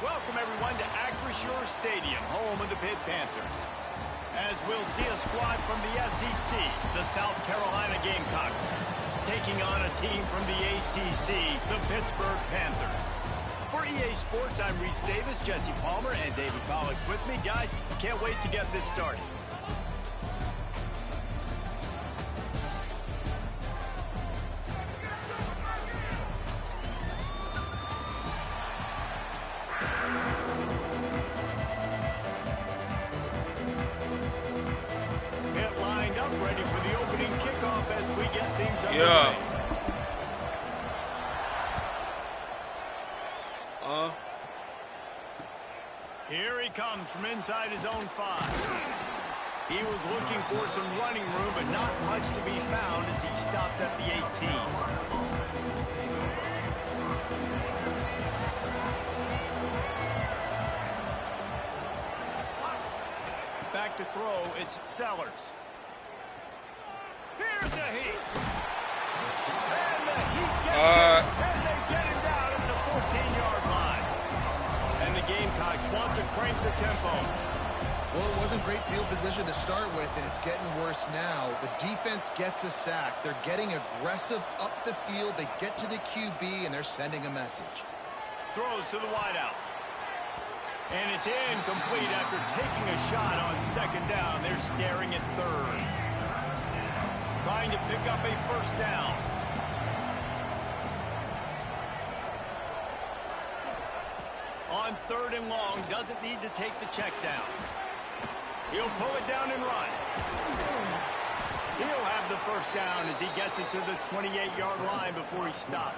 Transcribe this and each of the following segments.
Welcome, everyone, to Acrisure Stadium, home of the Pitt Panthers. As we'll see a squad from the SEC, the South Carolina Gamecocks, taking on a team from the ACC, the Pittsburgh Panthers. For EA Sports, I'm Reese Davis, Jesse Palmer, and David Pollack with me. Guys, can't wait to get this started. Ready for the opening kickoff as we get things underway. Here he comes from inside his own 5. He was looking for some running room, but not much to be found as he stopped at the 18. Back to throw, it's Sellers. Here's the heat. And the heat gets him. And they get him down at the 14-yard line. And the Gamecocks want to crank the tempo. Well, it wasn't great field position to start with, and it's getting worse now. The defense gets a sack. They're getting aggressive up the field. They get to the QB, and they're sending a message. Throws to the wideout. And it's incomplete after taking a shot on second down. They're staring at third. Trying to pick up a first down. On third and long, doesn't need to take the check down. He'll pull it down and run. He'll have the first down as he gets it to the 28-yard line before he stopped.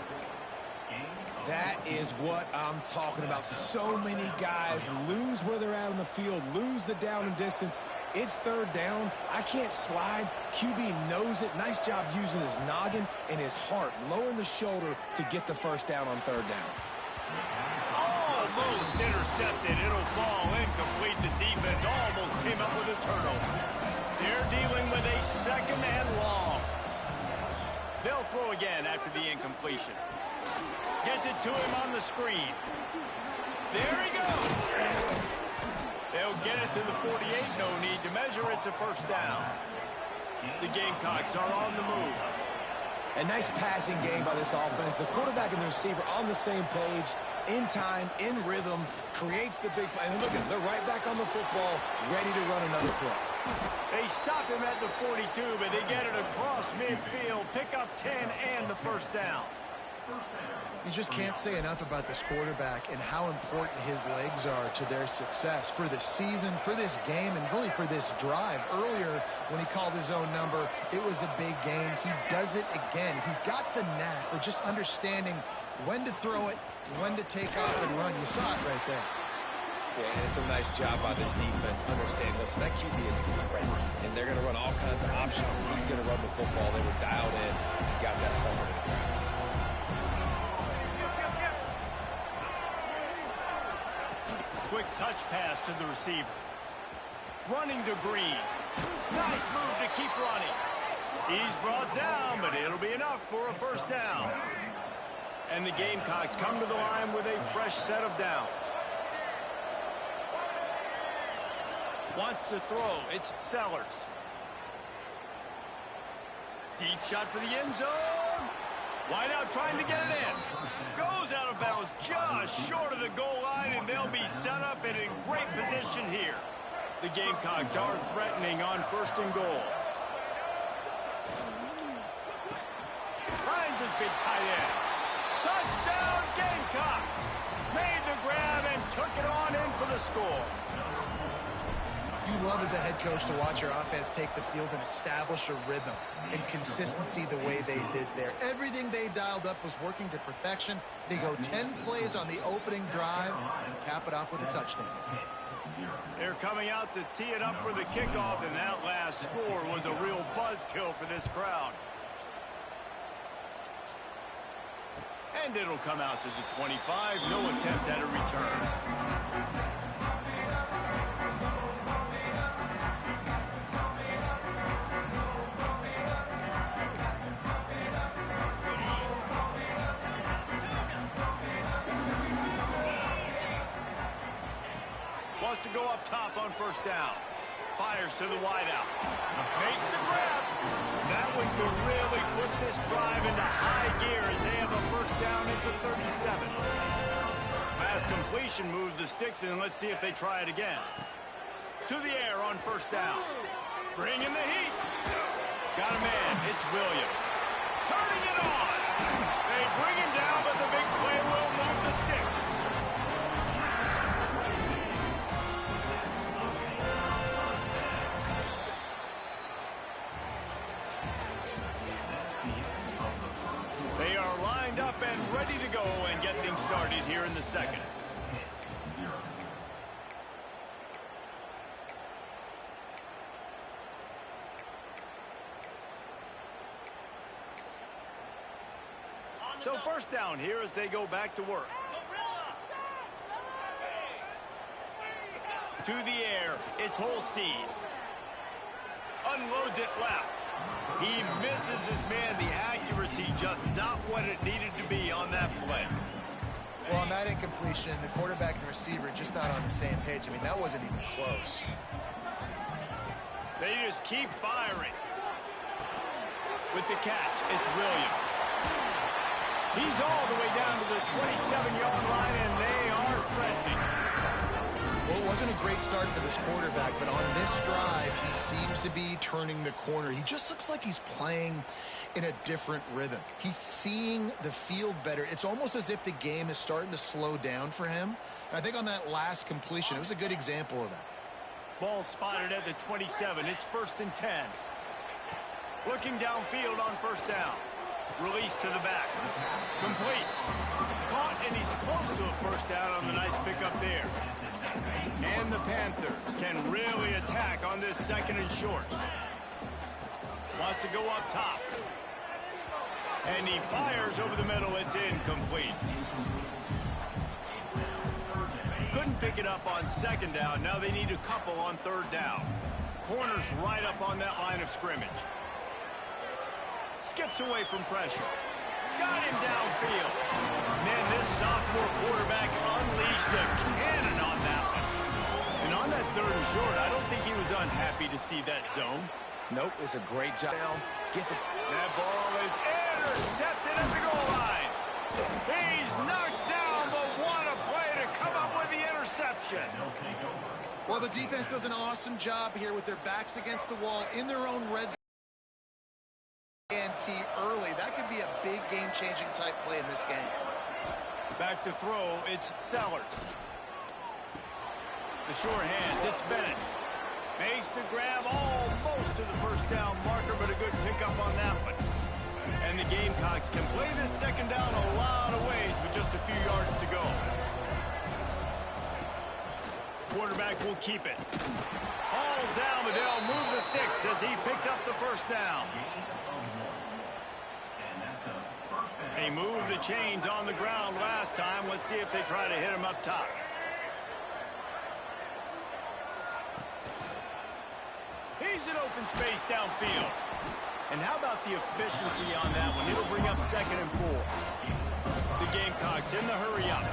That is what I'm talking about. So many guys lose where they're at on the field, lose the down and distance. It's third down. I can't slide. QB knows it. Nice job using his noggin and his heart, lowering the shoulder to get the first down on third down. Almost intercepted. It'll fall incomplete. The defense almost came up with a turnover. They're dealing with a second and long. They'll throw again after the incompletion. Gets it to him on the screen. There he goes. They'll get it to the 48. No need to measure it to first down. The Gamecocks are on the move. A nice passing game by this offense. The quarterback and the receiver on the same page, in time, in rhythm, creates the big play. And look at them, they're right back on the football, ready to run another play. They stop him at the 42, but they get it across midfield, pick up 10 and the first down. You just can't say enough about this quarterback and how important his legs are to their success for this season, for this game, and really for this drive. Earlier, when he called his own number, it was a big gain. He does it again. He's got the knack for just understanding when to throw it, when to take off and run. You saw it right there. Yeah, and it's a nice job by this defense. Understand, listen, that QB is a threat, and they're going to run all kinds of options. He's going to run the football. They were dialed in and got that somewhere to the ground. Quick touch pass to the receiver. Running to Green. Nice move to keep running. He's brought down, but it'll be enough for a first down. And the Gamecocks come to the line with a fresh set of downs. Wants to throw. It's Sellers. Deep shot for the end zone. Wideout trying to get it in. Goes out of bounds just short of the goal line, and they'll be set up and in great position here. The Gamecocks are threatening on first and goal. Finds his big tight end. Touchdown Gamecocks! Made the grab and took it on in for the score. You love as a head coach to watch your offense take the field and establish a rhythm and consistency the way they did there. Everything they dialed up was working to perfection. They go 10 plays on the opening drive and cap it off with a touchdown. They're coming out to tee it up for the kickoff, and that last score was a real buzzkill for this crowd. And it'll come out to the 25. No attempt at a return. up top on first down. Fires to the wideout. Makes the grab. That one could really put this drive into high gear as they have a first down at the 37. Pass completion moves the sticks in. Let's see if they try it again. To the air on first down. Bringing the heat. Got a man. It's Williams. Turning it on. They bring him down, but the big play will move the sticks. They are lined up and ready to go and get things started here in the second. So first down here as they go back to work. To the air, it's Holstein. Unloads it left. He misses his man. The accuracy just not what it needed to be on that play. Well, on that incompletion, the quarterback and receiver just not on the same page. I mean, that wasn't even close. They just keep firing. With the catch, it's Williams. He's all the way down to the 27-yard line, and they are threatening. Well, it wasn't a great start for this quarterback, but on this drive, he seems to be turning the corner. He just looks like he's playing in a different rhythm. He's seeing the field better. It's almost as if the game is starting to slow down for him. And I think on that last completion, it was a good example of that. Ball spotted at the 27. It's 1st and 10. Looking downfield on first down. Release to the back. Complete. Caught, and he's close to a first down on the nice pickup there. And the Panthers can really attack on this 2nd and short. Wants to go up top. And he fires over the middle. It's incomplete. Couldn't pick it up on 2nd down. Now they need a couple on 3rd down. Corners right up on that line of scrimmage. Skips away from pressure. Got him downfield. Man, this sophomore quarterback unleashed a cannon on that one. And on that 3rd and short, I don't think he was unhappy to see that zone. Nope, it's a great job. That ball is intercepted at the goal line. He's knocked down, but what a play to come up with the interception. Well, the defense does an awesome job here with their backs against the wall in their own red zone. Early. That could be a big game-changing type play in this game. Back to throw, it's Sellers. The short hands, it's Bennett. Makes the grab almost to the first down marker, but a good pickup on that one. And the Gamecocks can play this 2nd down a lot of ways with just a few yards to go. Quarterback will keep it. All down, but they'll move the sticks as he picks up the first down. They moved the chains on the ground last time. Let's see if they try to hit him up top. He's in open space downfield. And how about the efficiency on that one? It'll bring up 2nd and 4. The Gamecocks in the hurry up.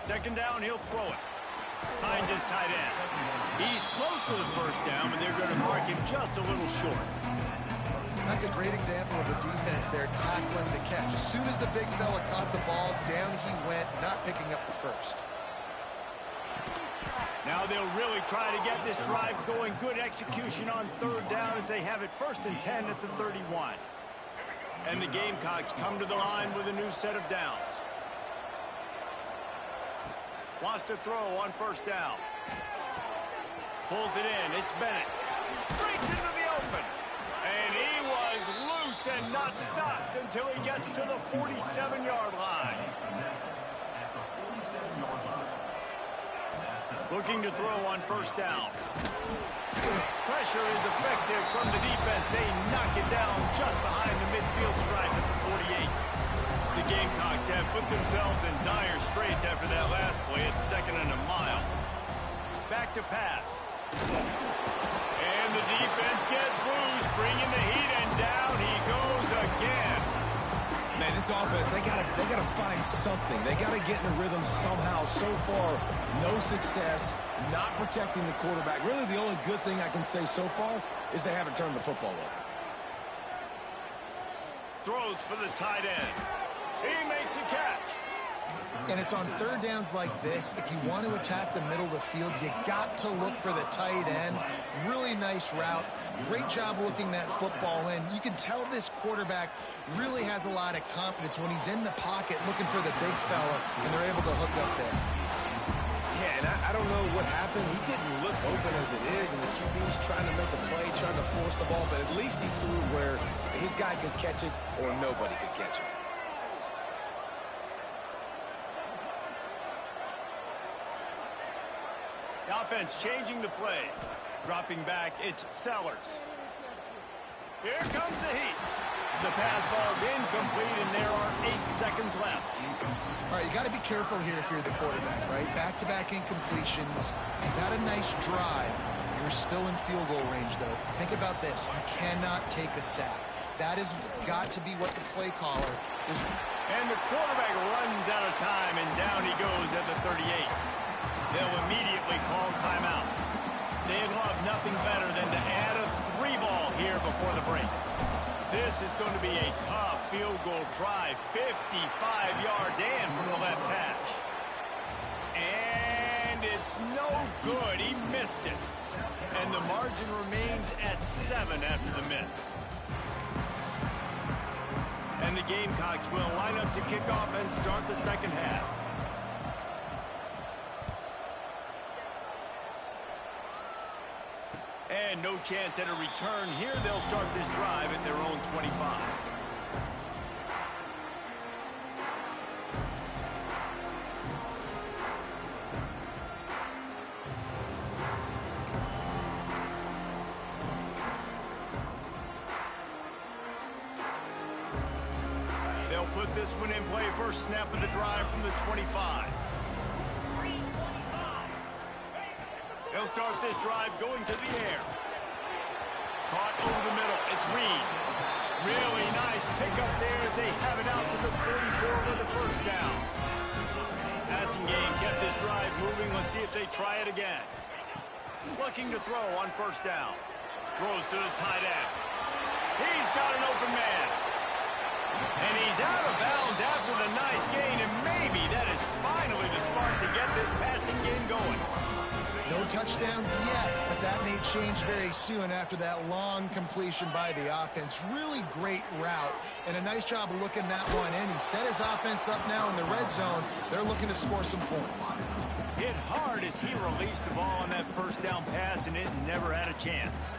Second down, he'll throw it. Finds his tight end. He's close to the first down, but they're going to mark him just a little short. That's a great example of the defense there tackling the catch. As soon as the big fella caught the ball, down he went, not picking up the first. Now they'll really try to get this drive going. Good execution on 3rd down as they have it 1st and 10 at the 31. And the Gamecocks come to the line with a new set of downs. Wants to throw on first down. Pulls it in. It's Bennett. Breaks into the open. And he was loose and not stopped until he gets to the 47-yard line. Looking to throw on first down. Pressure is effective from the defense. They knock it down just behind the midfield stripe at the 48. The Gamecocks have put themselves in dire straits after that last play. It's 2nd and a mile. Back to pass. And the the defense gets loose, bringing the heat, and down he goes again. Man, this offense, they gotta find something. They gotta get in the rhythm somehow. So far, no success, not protecting the quarterback. Really, the only good thing I can say so far is they haven't turned the football over. Throws for the tight end. He makes a catch. And it's on third downs like this. If you want to attack the middle of the field, you got to look for the tight end. Really nice route. Great job looking that football in. You can tell this quarterback really has a lot of confidence when he's in the pocket looking for the big fella, and they're able to hook up there. Yeah, and I don't know what happened. He didn't look open as it is, and the QB's trying to make a play, trying to force the ball, but at least he threw where his guy could catch it or nobody could catch it. The offense changing the play. Dropping back, it's Sellers. Here comes the heat. The pass ball's incomplete, and there are 8 seconds left. All right, you got to be careful here if you're the quarterback, right? Back-to-back incompletions. You've had a nice drive. You're still in field goal range, though. Think about this. You cannot take a sack. That has got to be what the play caller is. And the quarterback runs out of time, and down he goes at the 38. They'll immediately call timeout. They'd love nothing better than to add a 3-ball here before the break. This is going to be a tough field goal drive, 55 yards and from the left hash. And it's no good. He missed it. And the margin remains at 7 after the miss. And the Gamecocks will line up to kick off and start the second half. And no chance at a return here. They'll start this drive at their own 25. They'll put this one in play. First snap of the drive from the 25. They'll start this drive going to the air. Caught over the middle. It's Reed. Really nice pickup there as they have it out to the 34 with the first down. Passing game kept this drive moving. Let's see if they try it again. Looking to throw on first down. Throws to the tight end. He's got an open man. And he's out of bounds after the nice gain, and maybe that is finally the spark to get this passing game going. No touchdowns yet, but that may change very soon after that long completion by the offense. Really great route, and a nice job of looking that one in. He set his offense up now in the red zone. They're looking to score some points. Hit hard as he released the ball on that first down pass, and it never had a chance.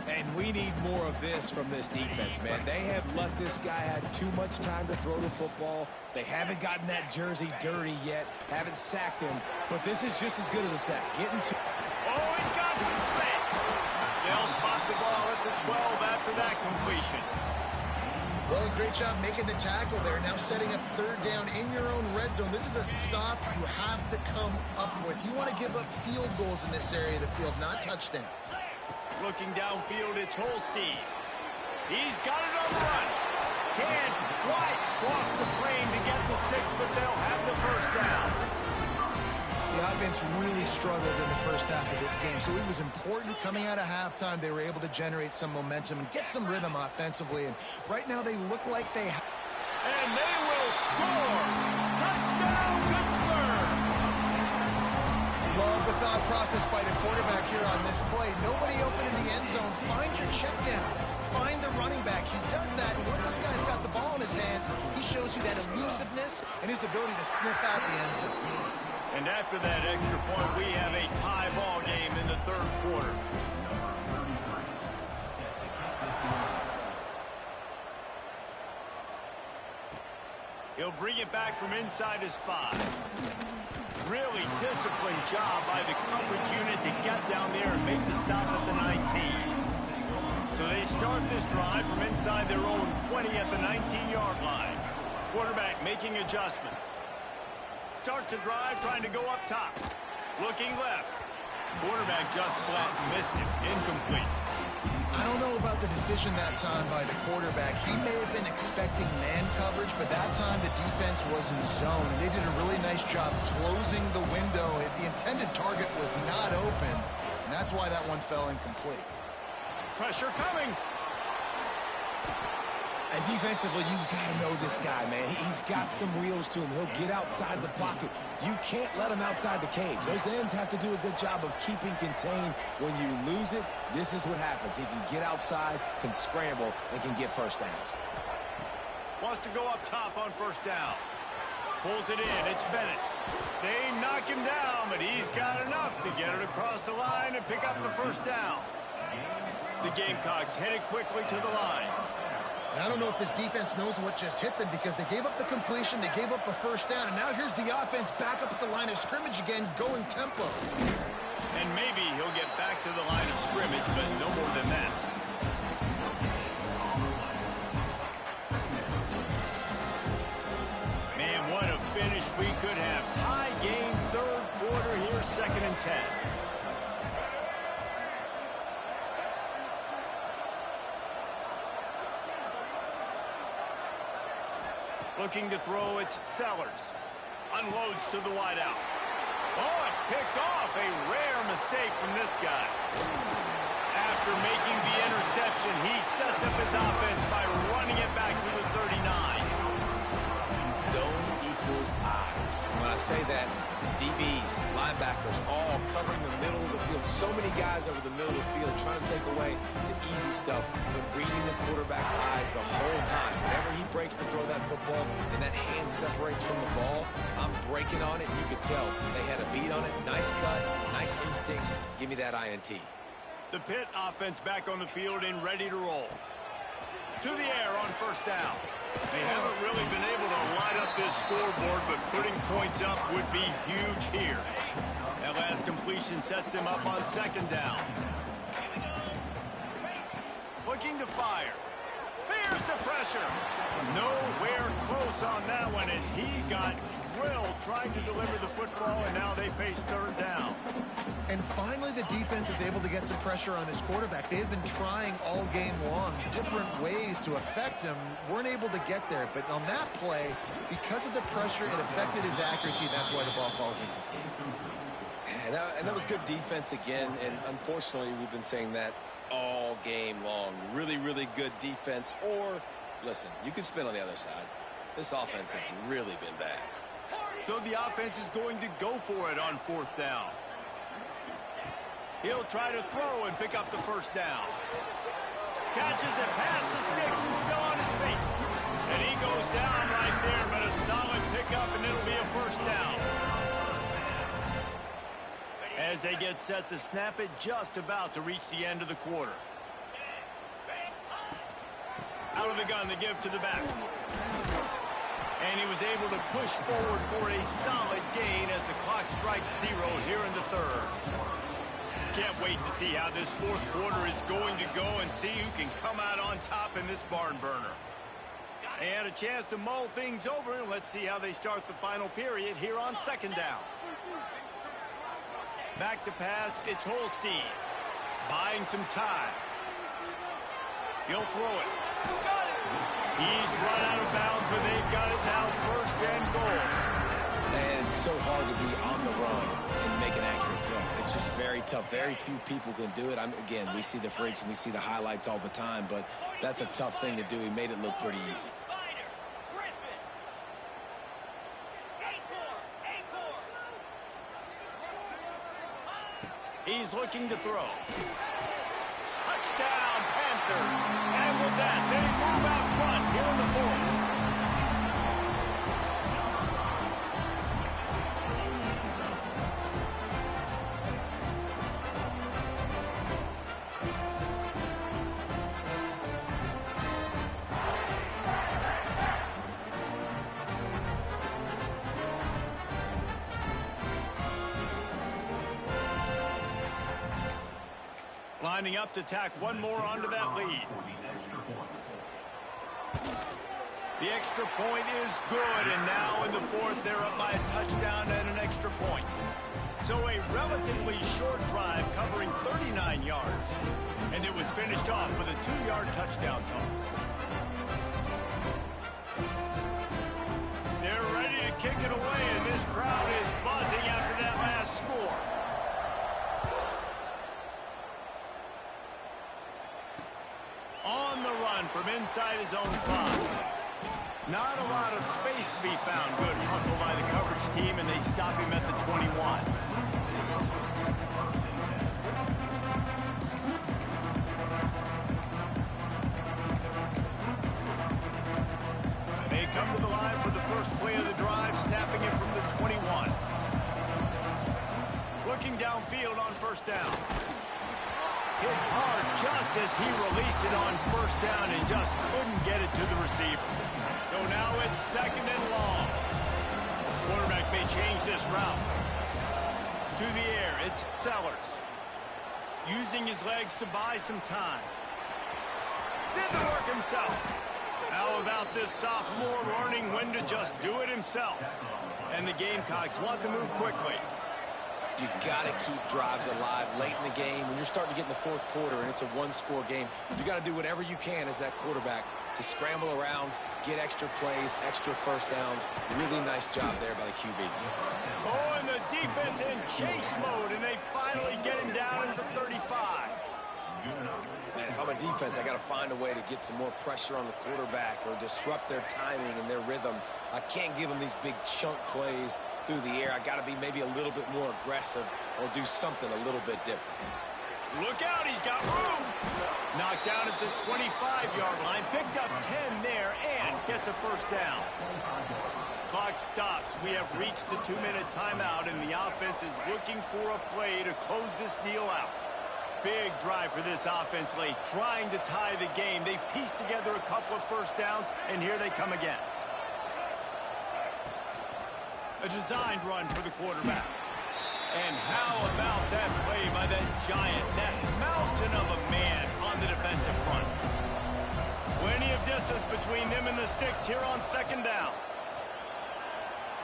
And we need more of this from this defense, man. They have let this guy have too much time to throw the football. They haven't gotten that jersey dirty yet, haven't sacked him, but this is just as good as a sack. Getting to... Oh, he's got some space. They'll spot the ball at the 12 after that completion. Well, great job making the tackle there. Now setting up third down in your own red zone. This is a stop you have to come up with. You want to give up field goals in this area of the field, not touchdowns. Looking downfield, it's Holstein. He's got it on the run. Can't quite cross the plane to get the 6, but they'll have the first down. The offense really struggled in the first half of this game, so it was important coming out of halftime. They were able to generate some momentum and get some rhythm offensively, and right now they look like they have. And they will score. Touchdown, Pittsburgh. Love the thought process by the quarterback here on this play. Nobody open in the end zone. Find your check down. Find the running back. He does that, and once this guy's got the ball in his hands, he shows you that elusiveness and his ability to sniff out the end zone. And after that extra point, we have a tie ball game in the third quarter. He'll bring it back from inside his 5. Really disciplined job by the coverage unit to get down there and make the stop at the 19. So they start this drive from inside their own 20 at the 19-yard line. Quarterback making adjustments. Starts a drive trying to go up top. Looking left. Quarterback just flat missed it. Incomplete. I don't know about the decision that time by the quarterback. He may have been expecting man coverage, but that time the defense was in zone, and they did a really nice job closing the window. The intended target was not open, and that's why that one fell incomplete. Pressure coming. And defensively, you've got to know this guy, man. He's got some wheels to him. He'll get outside the pocket. You can't let him outside the cage. Those ends have to do a good job of keeping contained. When you lose it, this is what happens. He can get outside, can scramble, and can get first downs. Wants to go up top on first down. Pulls it in. It's Bennett. They knock him down, but he's got enough to get it across the line and pick up the first down. The Gamecocks headed quickly to the line. And I don't know if this defense knows what just hit them because they gave up the completion, they gave up a first down, and now here's the offense back up at the line of scrimmage again, going tempo. And maybe he'll get back to the line of scrimmage, but no more than that. Man, what a finish we could have. Tie game, third quarter here, 2nd and 10. Looking to throw it, Sellers. Unloads to the wideout. Oh, it's picked off. A rare mistake from this guy. After making the interception, he sets up his offense by running it back to the 39. Zone equals eyes. When I say that, DBs, linebackers, all covering the middle of the field. So many guys over the middle of the field trying to take away the easy stuff, but reading the quarterback's eyes the whole time. Whenever he breaks to throw that football and that hand separates from the ball, I'm breaking on it. You could tell they had a beat on it. Nice cut, nice instincts. Give me that INT. The Pitt offense back on the field and ready to roll. To the air on first down. They haven't really been able to light up this scoreboard, but putting points up would be huge here. That last completion sets them up on 2nd down. Looking to fire. Here's the pressure. Nowhere close on that one as he got drilled trying to deliver the football, and now they face 3rd down. And finally, the defense is able to get some pressure on this quarterback. They had been trying all game long different ways to affect him. Weren't able to get there. But on that play, because of the pressure, it affected his accuracy. That's why the ball falls incomplete. And that was good defense again. And unfortunately, we've been saying that all game long. Really, really good defense. Or, listen, you can spin on the other side. This offense has really been bad. So the offense is going to go for it on 4th down. He'll try to throw and pick up the first down. Catches it past the sticks and still on his feet. And he goes down right there, but a solid pickup, and it'll be a first down. As they get set to snap it, just about to reach the end of the quarter. Out of the gun, the give to the back. And he was able to push forward for a solid gain as the clock strikes 0 here in the 3rd. Can't wait to see how this 4th quarter is going to go and see who can come out on top in this barn burner. And a chance to mull things over, and let's see how they start the final period here on 2nd down. Back to pass, it's Holstein. Buying some time. He'll throw it. He's run out of bounds, but they've got it now 1st and goal. And it's so hard to be on the run and make an accurate throw. It's just very tough. Very few people can do it. Again, we see the freaks and we see the highlights all the time, but that's a tough thing to do. He made it look pretty easy. He's looking to throw. Touchdown, Panthers. And with that, they move out front here in the 4th. Lining up to tack one more onto that lead. The extra point is good, and now in the fourth, they're up by a touchdown and an extra point. So a relatively short drive covering 39 yards, and it was finished off with a 2-yard touchdown toss. They're ready to kick it away, and this crowd is buzzing after that last score. On the run from inside his own 5. Not a lot of space to be found. Good hustle by the coverage team, and they stop him at the 21. They come to the line for the first play of the drive, snapping it from the 21. Looking downfield on first down. Hit hard just as he released it on first down and just couldn't get it to the receiver. So now it's second and long. Quarterback may change this route. To the air, it's Sellers. Using his legs to buy some time. Did the work himself. How about this sophomore learning when to just do it himself? And the Gamecocks want to move quickly. You got to keep drives alive late in the game. When you're starting to get in the fourth quarter and it's a one-score game, you got to do whatever you can as that quarterback to scramble around, get extra plays, extra first downs. Really nice job there by the QB. Oh, and the defense in chase mode, and they finally get him down at the 35. Man, if I'm a defense, I got to find a way to get some more pressure on the quarterback or disrupt their timing and their rhythm. I can't give them these big chunk plays through the air. I got to be maybe a little bit more aggressive or do something a little bit different. Look out, he's got room. Knocked down at the 25-yard line, picked up 10 there, and gets a first down. Clock stops. We have reached the 2-minute timeout, and the offense is looking for a play to close this deal out. Big drive for this offense late, trying to tie the game. They pieced together a couple of first downs, and here they come again. A designed run for the quarterback. And how about that play by that giant, that mountain of a man on the defensive front? Plenty of distance between them and the sticks here on second down.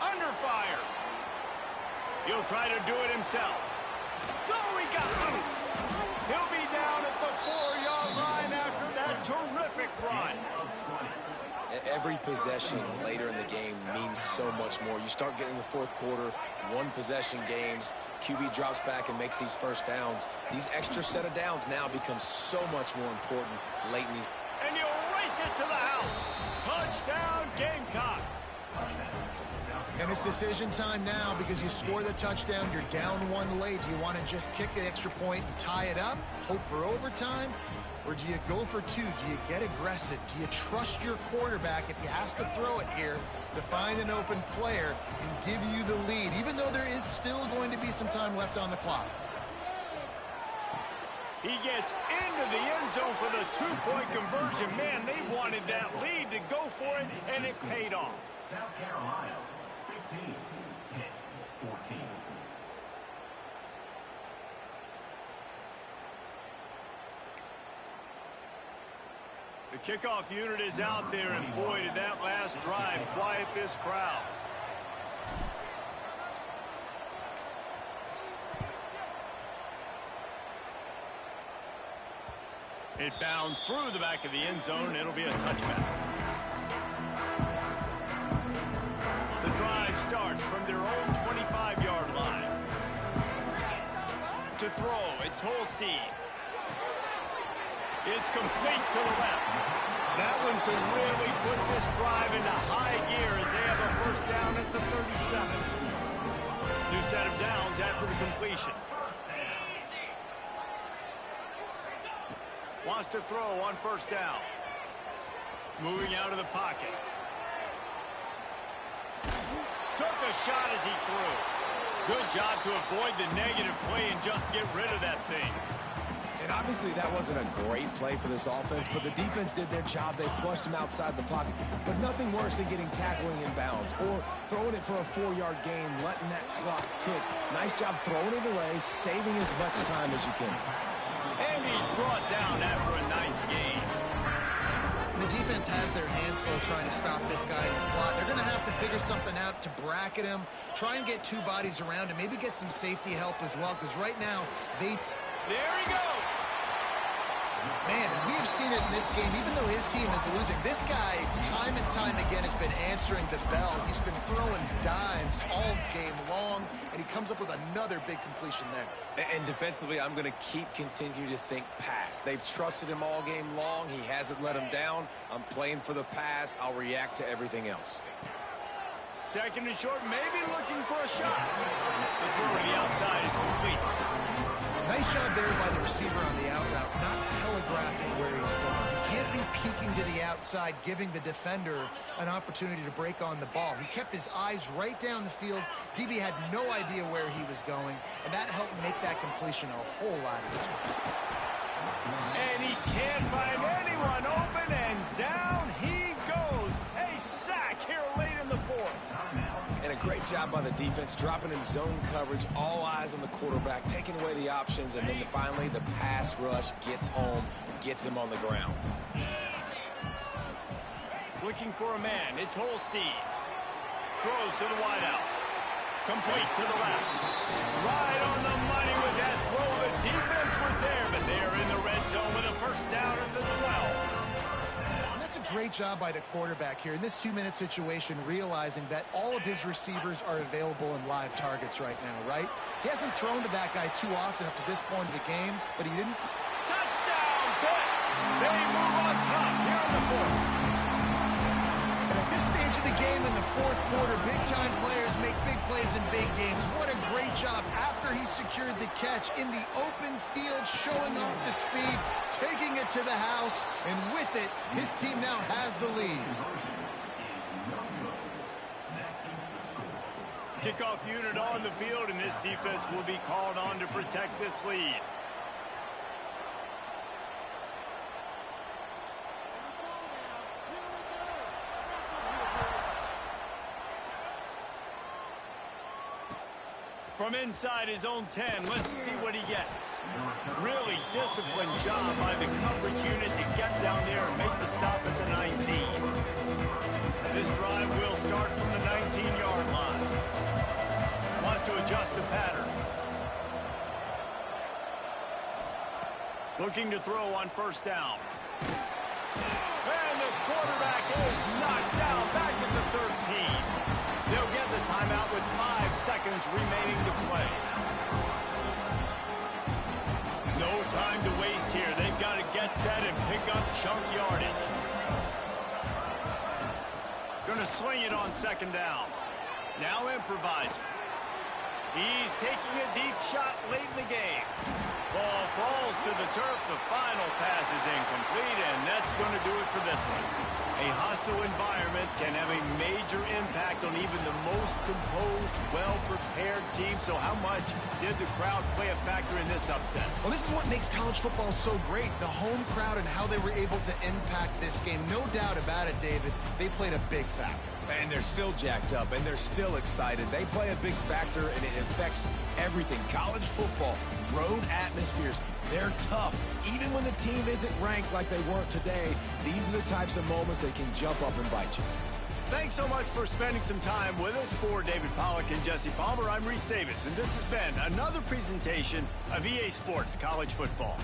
Under fire. He'll try to do it himself. Oh, he got loose. He'll be down at the 4-yard line after that terrific run. Every possession later in the game means so much more. You start getting the fourth quarter, one-possession games, QB drops back and makes these first downs. These extra set of downs now become so much more important late in these. And you race it to the house. Touchdown, Gamecocks. And it's decision time now because you score the touchdown, you're down one late. Do you want to just kick the extra point and tie it up, hope for overtime? Or do you go for two? Do you get aggressive? Do you trust your quarterback if he has to throw it here to find an open player and give you the lead, even though there is still going to be some time left on the clock? He gets into the end zone for the two-point conversion. Man, they wanted that lead to go for it, and it paid off. South Carolina, 15, 14. The kickoff unit is out there, and boy, did that last drive quiet this crowd. It bounds through the back of the end zone. It'll be a touchback. The drive starts from their own 25-yard line. To throw, it's Holstein. It's complete to the left. That one could really put this drive into high gear as they have a first down at the 37. New set of downs after the completion. Wants to throw on first down. Moving out of the pocket. Took a shot as he threw. Good job to avoid the negative play and just get rid of that thing. And obviously that wasn't a great play for this offense, but the defense did their job. They flushed him outside the pocket. But nothing worse than getting tackling in bounds or throwing it for a 4-yard gain, letting that clock tick. Nice job throwing it away, saving as much time as you can. And he's brought down after a nice gain. the defense has their hands full trying to stop this guy in the slot. They're going to have to figure something out to bracket him, try and get two bodies around him, maybe get some safety help as well, because right now they... There he goes. Man, and we have seen it in this game, even though his team is losing. This guy, time and time again, has been answering the bell. He's been throwing dimes all game long, and he comes up with another big completion there. And defensively, I'm going to continue to think pass. They've trusted him all game long. He hasn't let him down. I'm playing for the pass. I'll react to everything else. Second and short, maybe looking for a shot. The throw to the outside is complete. Nice job there by the receiver on the out route, not telegraphing where he's going. He can't be peeking to the outside, giving the defender an opportunity to break on the ball. He kept his eyes right down the field. DB had no idea where he was going, and that helped make that completion a whole lot easier. And he can't find anyone open, and down he goes. A sack here late in the fourth. And a great job by the defense, dropping in zone coverage, all eyes on the quarterback, taking away the options, and then finally the pass rush gets home, gets him on the ground. Looking for a man, it's Holstein. Throws to the wideout. Complete to the left. Right on the money with that throw. The defense was there, but they are in the red zone with a first down at the 12. That's a great job by the quarterback here in this 2-minute situation, realizing that all of his receivers are available in live targets right now, right? He hasn't thrown to that guy too often up to this point of the game, but he didn't. Touchdown, Pitt! They move on top here in the fourth. And at this stage of the game in the fourth quarter, big-time players make big plays in big games. What a great job after he secured the catch in the open field, showing off the speed, taking it to the house, and with it, his team now has the lead. Kickoff unit on the field, and this defense will be called on to protect this lead. From inside his own 10, let's see what he gets. Really disciplined job by the coverage unit to get down there and make the stop at the 19. This drive will start from the 19-yard line. Wants to adjust the pattern. Looking to throw on first down. And the quarterback is knocked down back at the 13. They'll get the timeout with 5 seconds remaining to play. No time to waste here. They've got to get set and pick up chunk yardage. Going to sling it on second down. Now improvising. He's taking a deep shot late in the game. Ball falls to the turf. The final pass is incomplete, and that's going to do it for this one. A hostile environment can have a major impact on even the most composed, well-prepared team. So how much did the crowd play a factor in this upset? Well, this is what makes college football so great. The home crowd and how they were able to impact this game. No doubt about it, David. They played a big factor. And they're still jacked up, and they're still excited. They play a big factor, and it affects everything. College football, road atmospheres, they're tough. Even when the team isn't ranked like they weren't today, these are the types of moments that can jump up and bite you. Thanks so much for spending some time with us. For David Pollack and Jesse Palmer, I'm Reese Davis, and this has been another presentation of EA Sports College Football.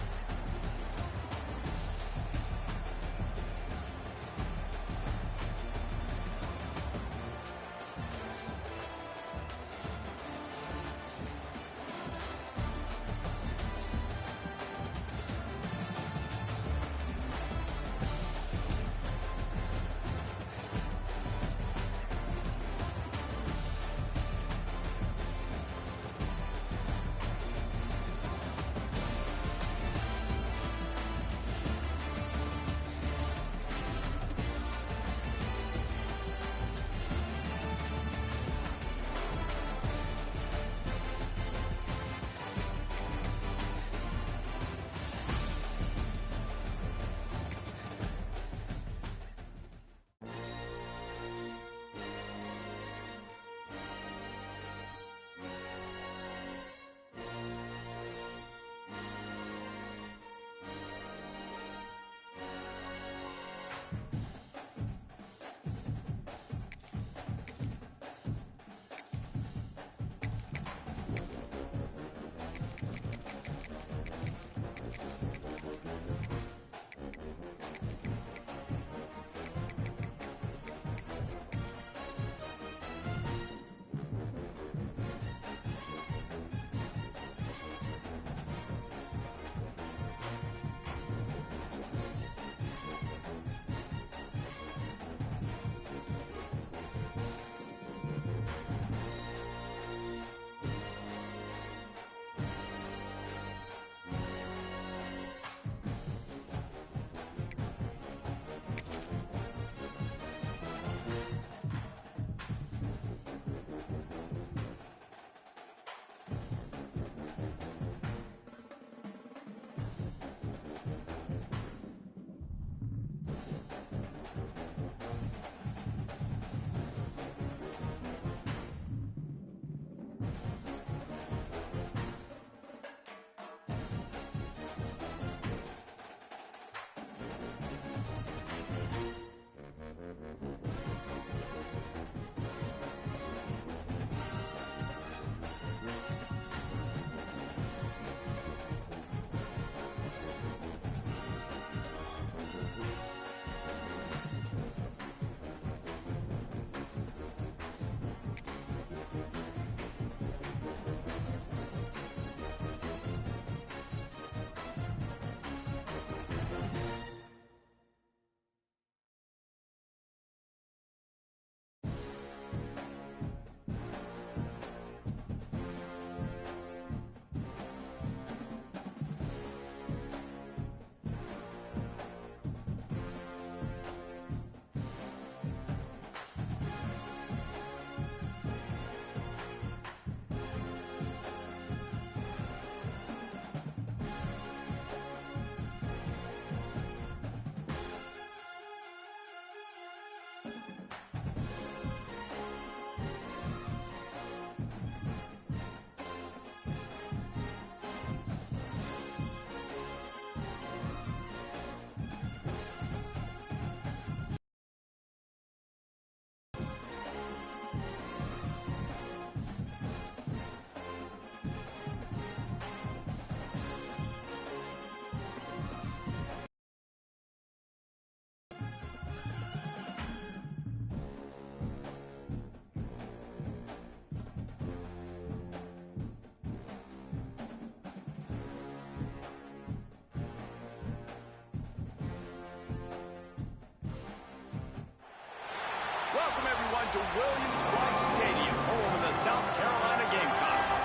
Welcome, everyone, to Williams-Brice Stadium, home of the South Carolina Gamecocks.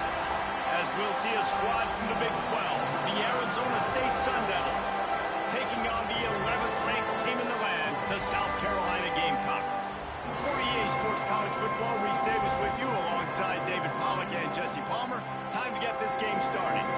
As we'll see a squad from the Big 12, the Arizona State Sun Devils, taking on the 11th-ranked team in the land, the South Carolina Gamecocks. For EA Sports College Football, Reese Davis with you alongside David Pollack and Jesse Palmer. Time to get this game started.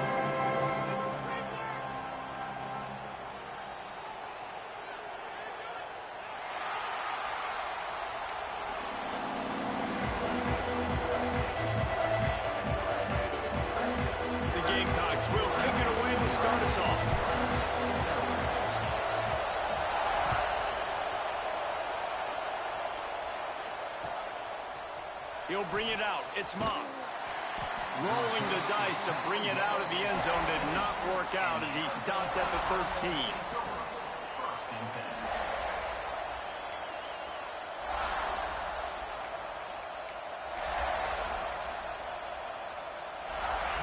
Will kick it away to start us off. He'll bring it out. It's Moss. Rolling the dice to bring it out of the end zone did not work out as he stopped at the 13.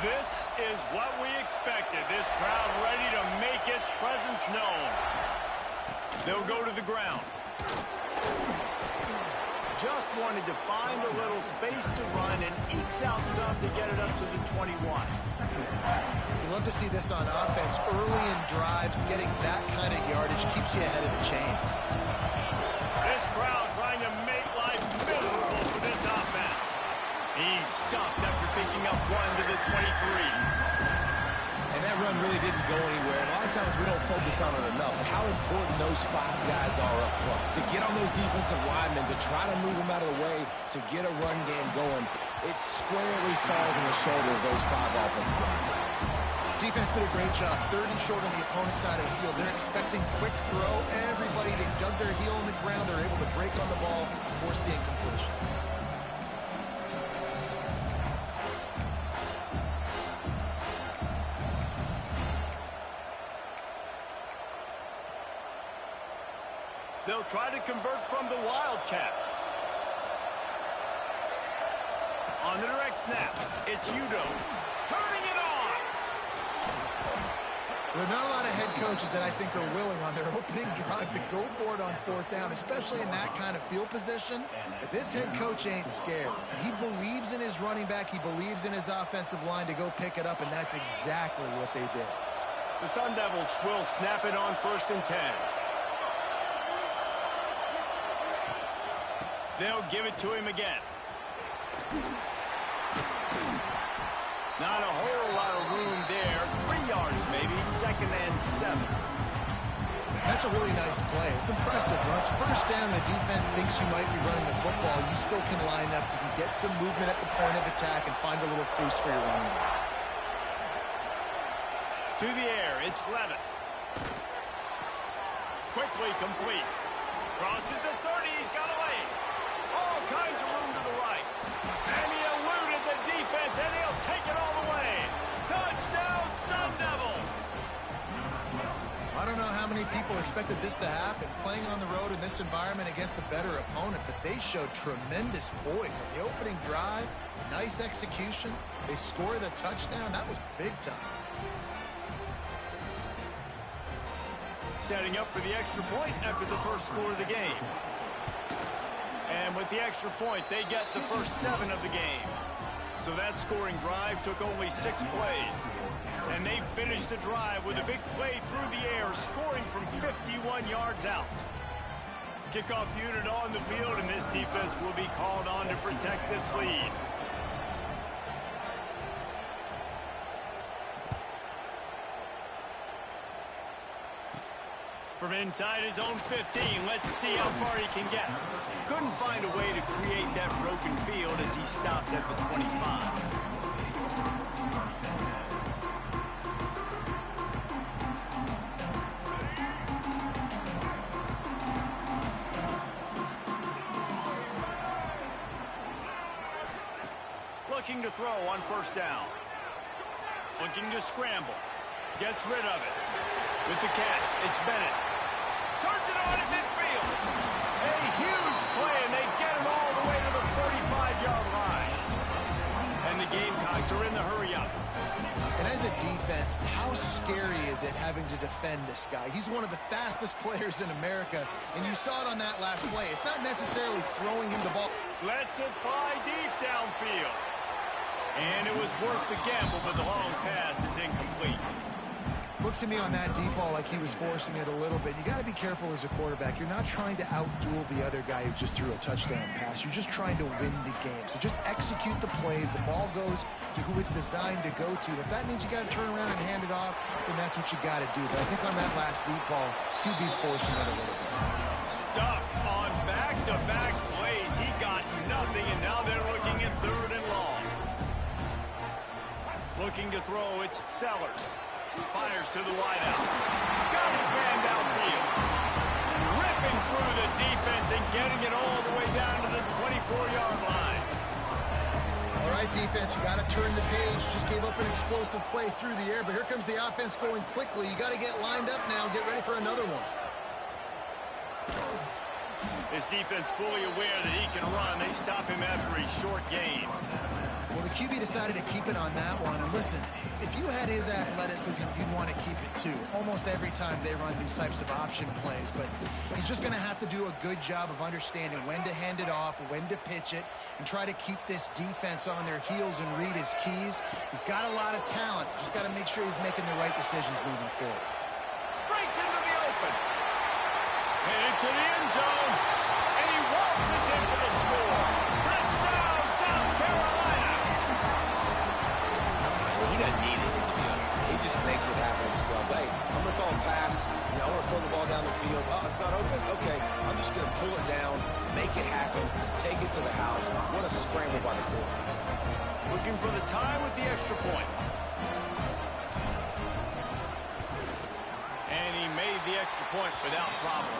This is what we expected. This crowd ready to make its presence known. They'll go to the ground. Just wanted to find a little space to run and ekes out some to get it up to the 21. You love to see this on offense. Early in drives, getting that kind of yardage keeps you ahead of the chains. This crowd trying to make life miserable for this offense. He's stuffed after picking up one to the 23. And that run really didn't go anywhere. And a lot of times we don't focus on it enough. How important those 5 guys are up front. To get on those defensive linemen, to try to move them out of the way, to get a run game going, it squarely falls on the shoulder of those 5 offensive linemen. Defense did a great job. 30 short on the opponent's side of the field. They're expecting quick throw. Everybody, they dug their heel in the ground. They're able to break on the ball, force the incompletion. They'll try to convert from the Wildcat. On the direct snap, it's Udo. Turning it on! There are not a lot of head coaches that I think are willing on their opening drive to go for it on 4th down, especially in that kind of field position. But this head coach ain't scared. He believes in his running back. He believes in his offensive line to go pick it up, and that's exactly what they did. The Sun Devils will snap it on 1st and 10. They'll give it to him again. Not a whole lot of room there. 3 yards maybe, 2nd and 7. That's a really nice play. It's impressive. When it's 1st down, the defense thinks you might be running the football. You still can line up. You can get some movement at the point of attack and find a little crease for your running back. To the air, it's Levitt. Quickly complete. Crosses the 30, he's got away. All kinds of room to the right. And he eluded the defense, and he'll take it all the way. Touchdown, Sun Devils! I don't know how many people expected this to happen, playing on the road in this environment against a better opponent, but they showed tremendous poise on the opening drive. Nice execution. They score the touchdown. That was big time. Setting up for the extra point after the first score of the game. And with the extra point, they get the first 7 of the game. So that scoring drive took only 6 plays. And they finished the drive with a big play through the air, scoring from 51 yards out. Kickoff unit on the field, and this defense will be called on to protect this lead. From inside his own 15, let's see how far he can get. Couldn't find a way to create that broken field as he stopped at the 25. Looking to throw on 1st down. Looking to scramble. Gets rid of it. With the catch, it's Bennett. Turns it on at midfield. A huge play, and they get it all the way to the 45-yard line. And the Gamecocks opponents are in the hurry-up. And as a defense, how scary is it having to defend this guy? He's one of the fastest players in America, and you saw it on that last play. It's not necessarily throwing him the ball. Lets it fly deep downfield. And it was worth the gamble, but the long pass is incomplete. Looked to me on that deep ball like he was forcing it a little bit. You got to be careful as a quarterback. You're not trying to outduel the other guy who just threw a touchdown pass. You're just trying to win the game. So just execute the plays. The ball goes to who it's designed to go to. If that means you got to turn around and hand it off, then that's what you got to do. But I think on that last deep ball, QB forcing it a little bit. Stuffed on back-to-back plays. He got nothing, and now they're looking at 3rd and long. Looking to throw, it's Sellers. Fires to the wideout. Got his man downfield. Ripping through the defense and getting it all the way down to the 24-yard line. All right, defense, you got to turn the page. Just gave up an explosive play through the air, but here comes the offense going quickly. You got to get lined up now. Get ready for another one. His defense fully aware that he can run. They stop him after a short gain. Well, the QB decided to keep it on that one. And listen, if you had his athleticism, you'd want to keep it too. Almost every time they run these types of option plays. But he's just going to have to do a good job of understanding when to hand it off, when to pitch it, and try to keep this defense on their heels and read his keys. He's got a lot of talent. Just got to make sure he's making the right decisions moving forward. Breaks into the open. And into the end zone. And he waltzes in for the score. Touchdown, South Carolina. He doesn't need it to be open. He just makes it happen himself. Hey, I'm going to call a pass. I want to throw the ball down the field. Oh, it's not open? Okay, I'm just going to pull it down, make it happen, take it to the house. What a scramble by the quarterback. Looking for the tie with the extra point. And he made the extra point without problem.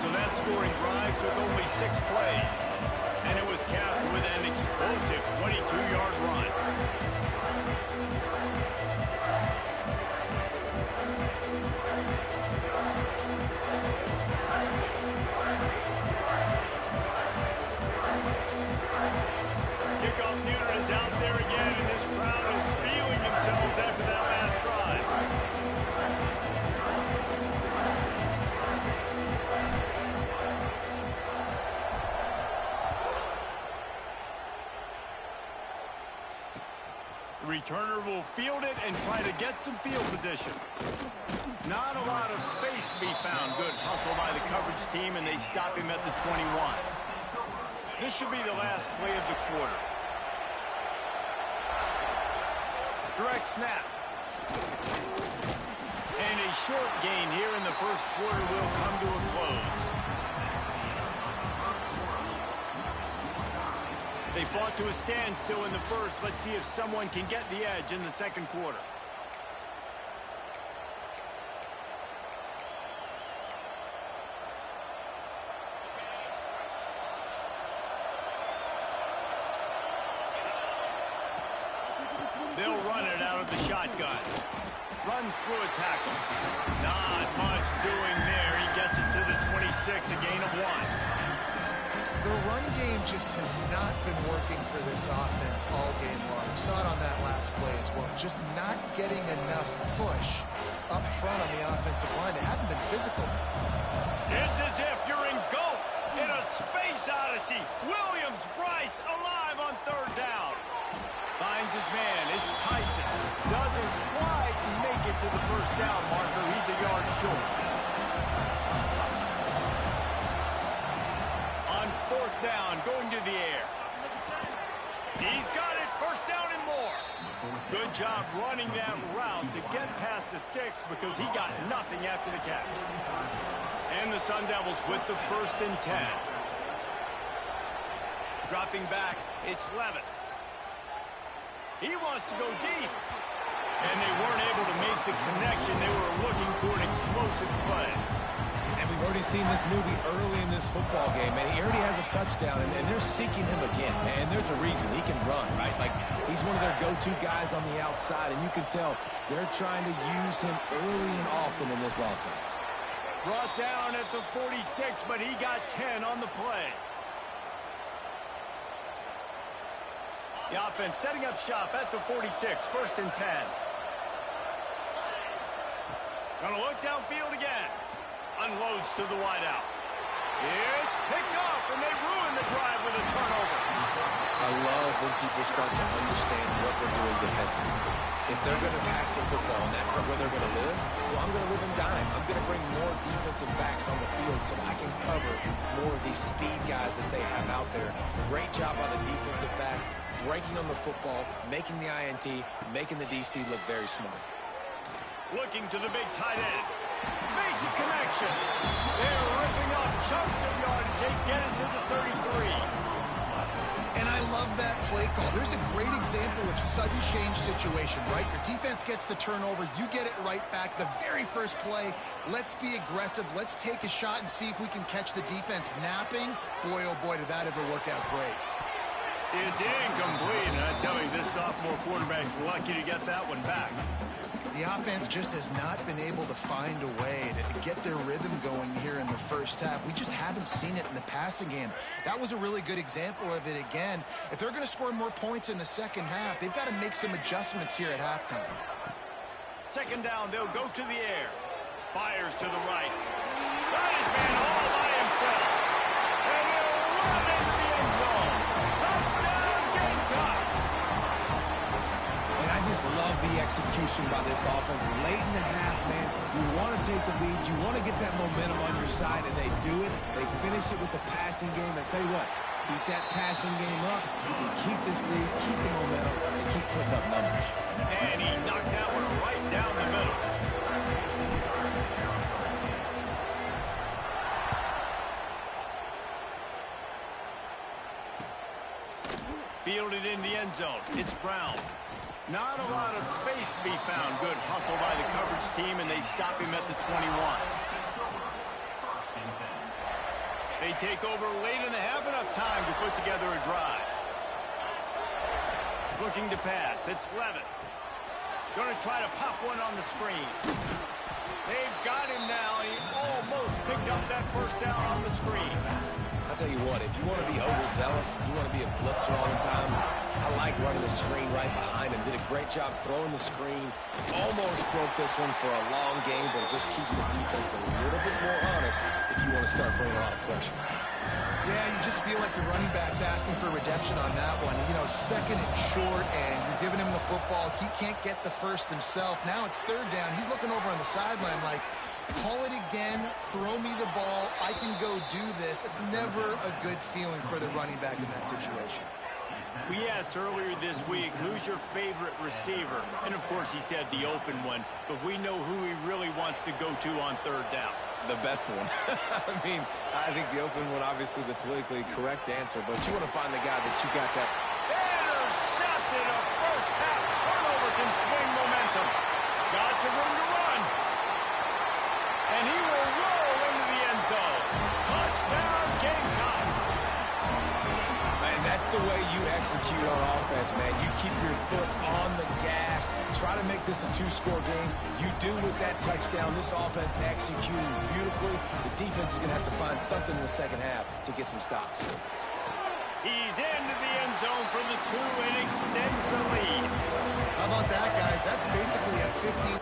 So that scoring drive took only 6 plays. And it was capped with an explosive 22-yard run. Kickoff unit is out there again, and this crowd is feeling themselves after that last drive. The returner will field it and try to get some field position. Not a lot of space to be found. Good hustle by the coverage team, and they stop him at the 21. This should be the last play of the quarter. Direct snap. And a short gain here in the first quarter will come to a close. They fought to a standstill in the first. Let's see if someone can get the edge in the second quarter. They'll run it out of the shotgun. Runs through a tackle. Not much doing there. He gets it to the 26, a gain of 1. The run game just has not been working for this offense all game long. We saw it on that last play as well. Just not getting enough push up front on the offensive line. They haven't been physical. It's as if you're engulfed in a space odyssey. Williams, Bryce, alive on 3rd down. Finds his man. It's Tyson. Doesn't quite make it to the first down marker. He's a yard short. On 4th down, going to the air. He's got it. First down and more. Good job running that route to get past the sticks because he got nothing after the catch. And the Sun Devils with the 1st and 10. Dropping back, it's Levitt. He wants to go deep. And they weren't able to make the connection. They were looking for an explosive play. And we've already seen this movie early in this football game, and he already has a touchdown, and they're seeking him again. And there's a reason. He can run, right? Like, he's one of their go-to guys on the outside, and you can tell they're trying to use him early and often in this offense. Brought down at the 46, but he got 10 on the play. The offense setting up shop at the 46, 1st and 10. Gonna look downfield again. Unloads to the wideout. It's picked off, and they ruin the drive with a turnover. I love when people start to understand what we're doing defensively. If they're going to pass the football and that's not where they're going to live, well, I'm going to live in dime. I'm going to bring more defensive backs on the field so I can cover more of these speed guys that they have out there. Great job by the defensive back, breaking on the football, making the INT, making the DC look very smart. Looking to the big tight end. Makes a connection. They're ripping off chunks of yardage. They get it to the 33. And I love that play call. There's a great example of sudden change situation, right? Your defense gets the turnover. You get it right back. The very first play, let's be aggressive. Let's take a shot and see if we can catch the defense napping. Boy, oh boy, did that ever work out great. It's incomplete. And I tell you, this sophomore quarterback's lucky to get that one back. The offense just has not been able to find a way to get their rhythm going here in the first half. We just haven't seen it in the passing game. That was a really good example of it again. If they're going to score more points in the second half, they've got to make some adjustments here at halftime. 2nd down, they'll go to the air. Fires to the right. That is man all by himself. And he'll run into the end zone. Touchdown, Gamecocks. And I just love the execution by this offense. Late in the half, man, you want to take the lead. You want to get that momentum on your side, and they do it. They finish it with the passing game. I tell you what, keep that passing game up. You can keep this lead, keep the momentum, and keep putting up numbers. And he knocked that one right down the middle. Fielded in the end zone. It's Brown. Not a lot of space to be found. Good hustle by the coverage team, and they stop him at the 21. They take over late and they have enough time to put together a drive. Looking to pass. It's Levitt. Going to try to pop one on the screen. They've got him now. He almost picked up that 1st down on the screen. I'll tell you what, if you want to be overzealous, you want to be a blitzer all the time, I like running the screen right behind him. Did a great job throwing the screen. Almost broke this one for a long game, but it just keeps the defense a little bit more honest if you want to start bringing a lot of pressure. Yeah, you just feel like the running back's asking for redemption on that one. You know, 2nd and short, and you're giving him the football. He can't get the first himself. Now it's 3rd down. He's looking over on the sideline like, call it again, throw me the ball, I can go do this. It's never a good feeling for the running back in that situation. We asked earlier this week, who's your favorite receiver? And, of course, he said the open one, but we know who he really wants to go to on 3rd down. The best one. I mean, I think the open one, obviously the politically correct answer, but you want to find the guy that you got that. Intercepted. A first half turnover can swing momentum. Got some room to run. And he will roll into the end zone. Touchdown, Gamecocks. And that's the way you execute on offense, man. You keep your foot on the gas. Try to make this a 2-score game. You do with that touchdown. This offense executing beautifully. The defense is going to have to find something in the second half to get some stops. He's into the end zone for the 2 and extends the lead. How about that, guys? That's basically a 15.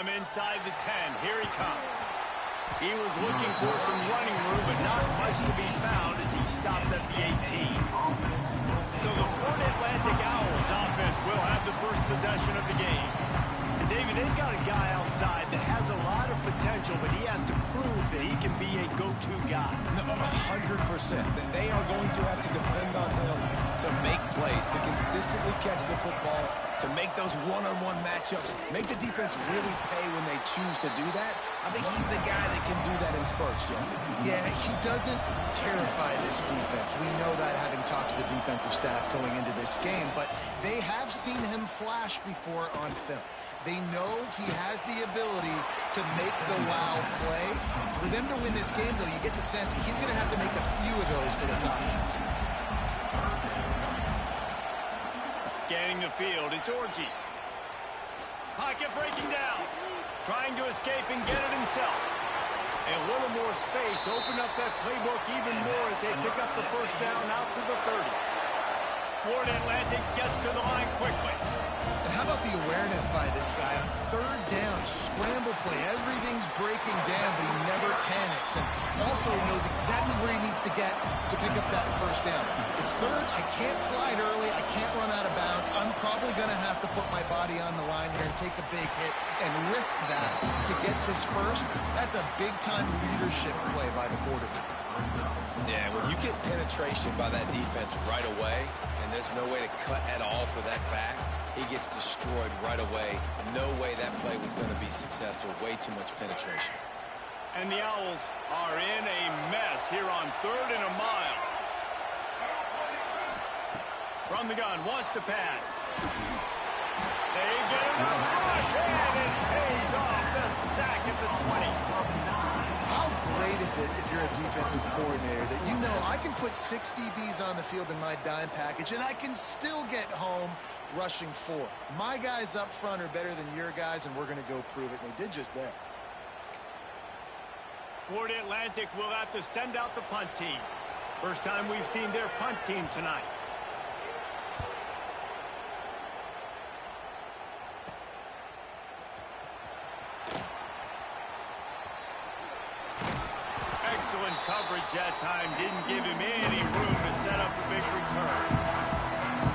Time inside the 10. Here he comes. He was looking for some running room, but not much to be found as he stopped at the 18. So the Florida Atlantic Owls offense will have the first possession of the game. And David, they've got a guy outside that has a lot of potential, but he has to prove that he can be a go-to guy. No, 100%. They are going to have to depend on him to make plays, to consistently catch the football, to make those one-on-one matchups, make the defense really pay when they choose to do that. I think he's the guy that can do that in spurts, Jesse. Yeah, he doesn't terrify this defense. We know that having talked to the defensive staff going into this game, but they have seen him flash before on film. They know he has the ability to make the wow play. For them to win this game, though, you get the sense he's going to have to make a few of those for this offense. Scanning the field, it's Orji. Pocket breaking down. Trying to escape and get it himself. A little more space. Open up that playbook even more as they pick up the first down out to the 30. Florida Atlantic gets to the line quickly. And how about the awareness by this guy on third down, scramble play, everything's breaking down, but he never panics, and also knows exactly where he needs to get to pick up that first down. It's third, I can't slide early, I can't run out of bounds, I'm probably going to have to put my body on the line here and take a big hit and risk that to get this first. That's a big-time leadership play by the quarterback. Yeah, when you get penetration by that defense right away, and there's no way to cut at all for that back, he gets destroyed right away. No way that play was going to be successful. Way too much penetration. And the Owls are in a mess here on 3rd and a mile. From the gun, wants to pass. They get him a rush, and it pays off the sack at the 20. How great is it if you're a defensive coordinator that you know I can put 6 DBs on the field in my dime package and I can still get home rushing 4. My guys up front are better than your guys, and we're going to go prove it, and they did just that. Florida Atlantic will have to send out the punt team. First time we've seen their punt team tonight. Excellent coverage that time. Didn't give him any room to set up a big return.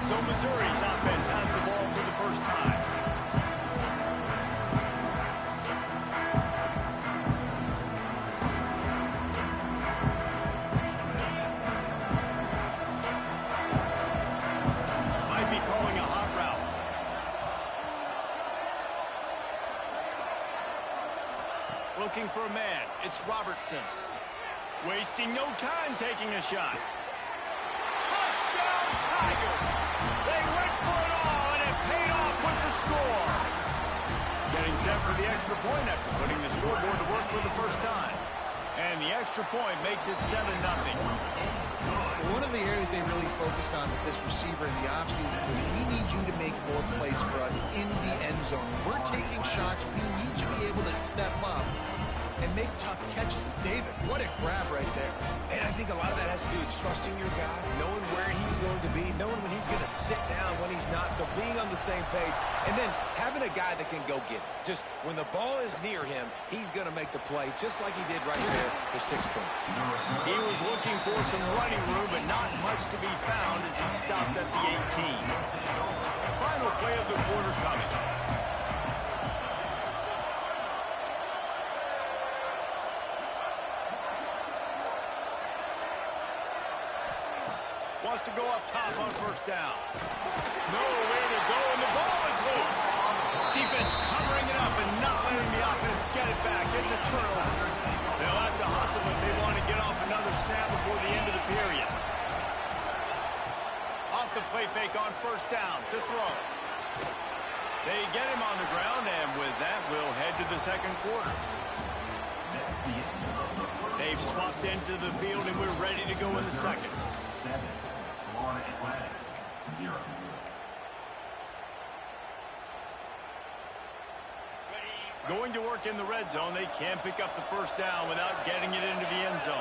So Missouri's offense has the ball for the first time. Might be calling a hot route. Looking for a man. It's Robertson. Wasting no time taking a shot. Touchdown, Tigers! They went for it all, and it paid off with the score. Getting set for the extra point after putting the scoreboard to work for the first time. And the extra point makes it 7-0. One of the areas they really focused on with this receiver in the offseason was we need you to make more plays for us in the end zone. We're taking shots. We need you to be able to step up and make tough catches. And David, what a grab right there. And I think a lot of that has to do with trusting your guy, knowing where he's going to be, knowing when he's going to sit down, when he's not, so being on the same page, and then having a guy that can go get it. Just when the ball is near him, he's going to make the play, just like he did right there for 6 points. He was looking for some running room, but not much to be found as he stopped at the 18. Final play of the quarter coming. Wants to go up top on first down. Nowhere to go, and the ball is loose. Defense covering it up and not letting the offense get it back. It's a turnover. They'll have to hustle if they want to get off another snap before the end of the period. Off the play fake on first down to throw. They get him on the ground, and with that, we'll head to the second quarter. They've swapped into the field, and we're ready to go in the second. 7. Florida Atlantic, 0. Going to work in the red zone, they can't pick up the first down without getting it into the end zone.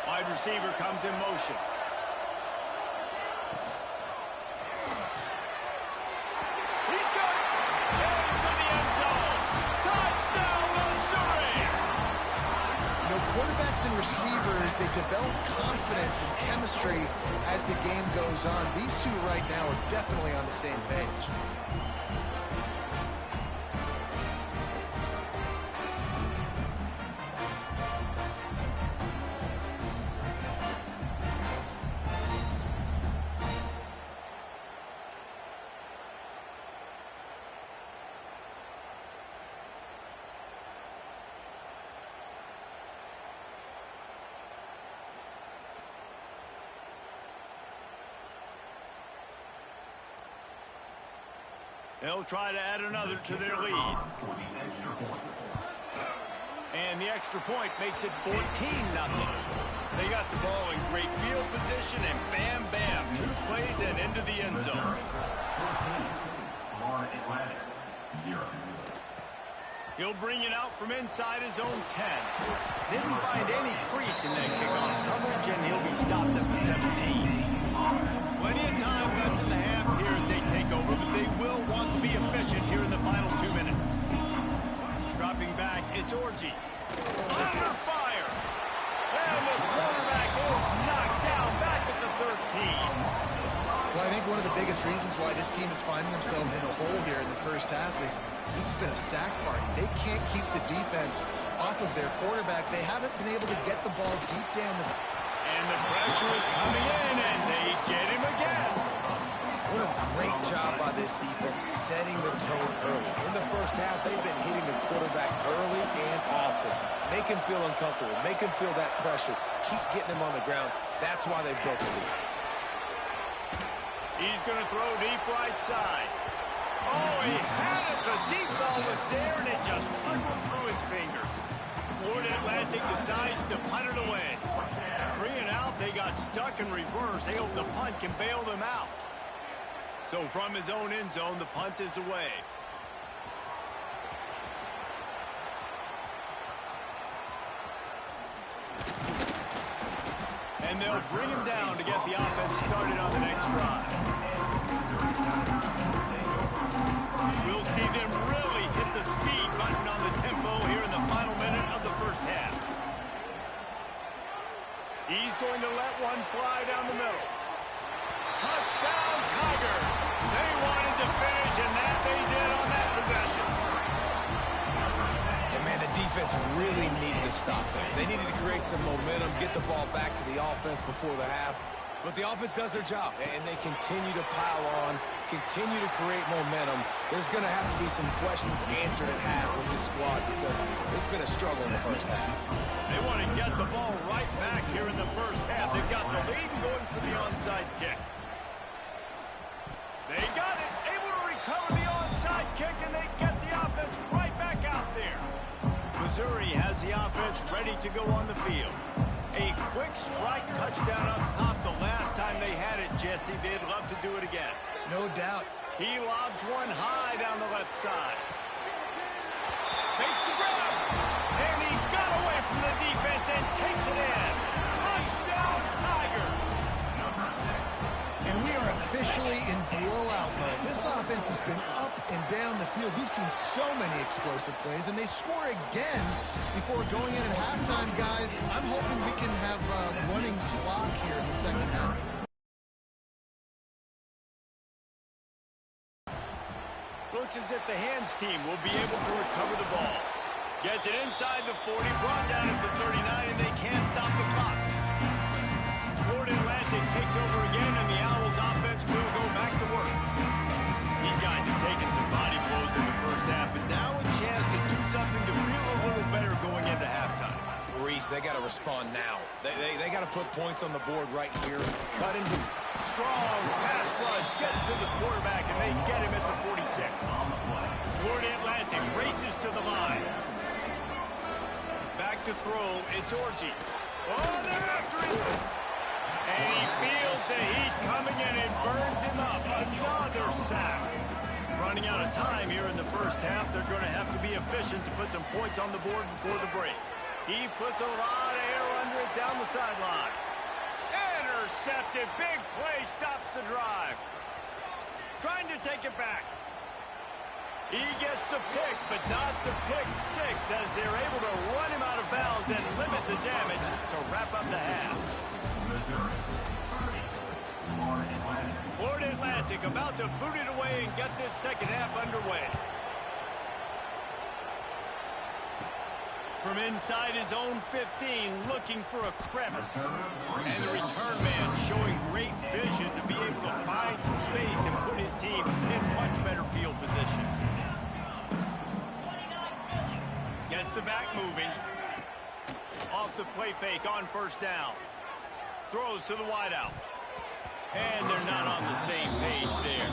Wide receiver comes in motion. He's got it! Into the end zone! Touchdown! quarterbacks and receivers, they develop confidence and chemistry as the game goes on. These two right now are definitely on the same page. They'll try to add another to their lead. And the extra point makes it 14-0. They got the ball in great field position, and bam, bam, 2 plays and into the end zone. 0. He'll bring it out from inside his own 10. Didn't find any crease in that kickoff coverage, and he'll be stopped at the 17. Plenty of time left in the half here as they take over, but they will want to be efficient here in the final 2 minutes. Dropping back, it's Orji. Under fire! And the quarterback is knocked down back at the 13. Well, I think one of the biggest reasons why this team is finding themselves in a hole here in the first half is this has been a sack party. They can't keep the defense off of their quarterback. They haven't been able to get the ball deep down the... And the pressure is coming in, and they get him again. What a great job by this defense setting the tone early. In the first half, they've been hitting the quarterback early and often. Make him feel uncomfortable. Make him feel that pressure. Keep getting him on the ground. That's why they broke the lead. He's going to throw deep right side. Oh, he had it. The deep ball was there, and it just trickled through his fingers. Florida Atlantic decides to punt it away. 3 and out, they got stuck in reverse. They hope the punt can bail them out. So from his own end zone, the punt is away. And they'll bring him down to get the offense started on the next drive. We'll see them really hit the speed button on the tempo here in the final minute of the first half. He's going to let one fly down the middle. Touchdown, Tiger. They wanted to finish, and that they did on that possession. And, man, the defense really needed to stop there. They needed to create some momentum, get the ball back to the offense before the half. But the offense does their job, and they continue to pile on, continue to create momentum. There's going to have to be some questions answered at half with this squad because it's been a struggle in the first half. They want to get the ball right back here in the first half. They've got the lead and going for the onside kick. They got it, able to recover the onside kick, and they get the offense right back out there. Missouri has the offense ready to go on the field. A quick strike touchdown up top the last time they had it, Jesse. They'd love to do it again. No doubt. He lobs one high down the left side. Makes the grab. And he got away from the defense and takes it in. Touchdown, Tiger. And we are officially in blowout mode. This offense has been up and down the field. We've seen so many explosive plays, and they score again before going in at halftime, guys. I'm hoping we can have a running clock here in the second half. Looks as if the hands team will be able to recover the ball. Gets it inside the 40, brought down at the 39, and they can't stop the clock. Florida Atlantic takes over again, and the Owls offense will go back to work. These guys have taken some body blows in the first half, but now a chance to do something to feel a little better going into halftime. Reese, they got to respond now. They got to put points on the board right here. Cut and do. Strong pass rush gets to the quarterback, and they get him at the 46. Florida Atlantic races to the line. Back to throw, it's Orji. Oh, they're after him. And he feels the heat coming in and burns him up. Another sack. Running out of time here in the first half. They're going to have to be efficient to put some points on the board before the break. He puts a lot of air under it down the sideline. Intercepted. Big play stops the drive. Trying to take it back. He gets the pick, but not the pick six, as they're able to run him out of bounds and limit the damage to wrap up the half. Missouri, 30. Florida Atlantic. Florida Atlantic about to boot it away and get this second half underway. From inside his own 15, looking for a crevice. And the return man showing great vision to be able to find some space and put his team in much better field position. Gets the back moving. Off the play fake on first down. Throws to the wideout. And they're not on the same page there.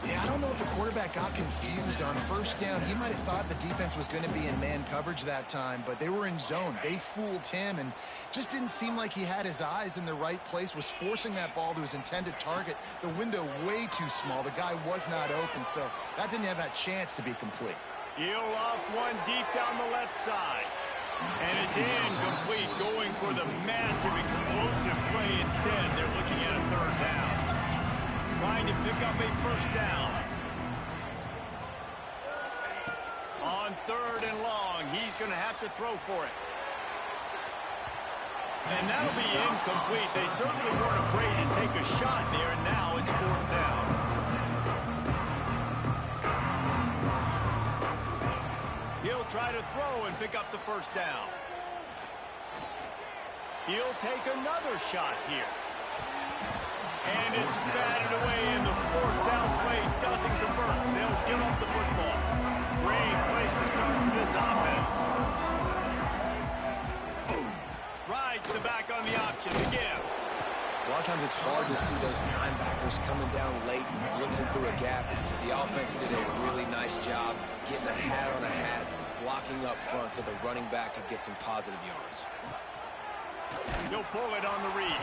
Yeah, I don't know if the quarterback got confused on first down. He might have thought the defense was going to be in man coverage that time, but they were in zone. They fooled him and just didn't seem like he had his eyes in the right place, was forcing that ball to his intended target. The window way too small. The guy was not open, so that didn't have that chance to be complete. He'll loft one deep down the left side. And it's incomplete, going for the massive explosive play instead. They're looking at a third down. Trying to pick up a first down. On third and long, he's going to have to throw for it. And that'll be incomplete. They certainly weren't afraid to take a shot there, and now it's fourth down. He'll try to throw and pick up the first down. He'll take another shot here. And it's batted away, and the fourth down play doesn't convert. They'll give up the football. Great place to start for this offense. Rides the back on the option to give. A lot of times it's hard to see those linebackers coming down late and blitzing through a gap. The offense did a really nice job getting a hat on a hat, blocking up front so the running back could get some positive yards. He'll pull it on the read.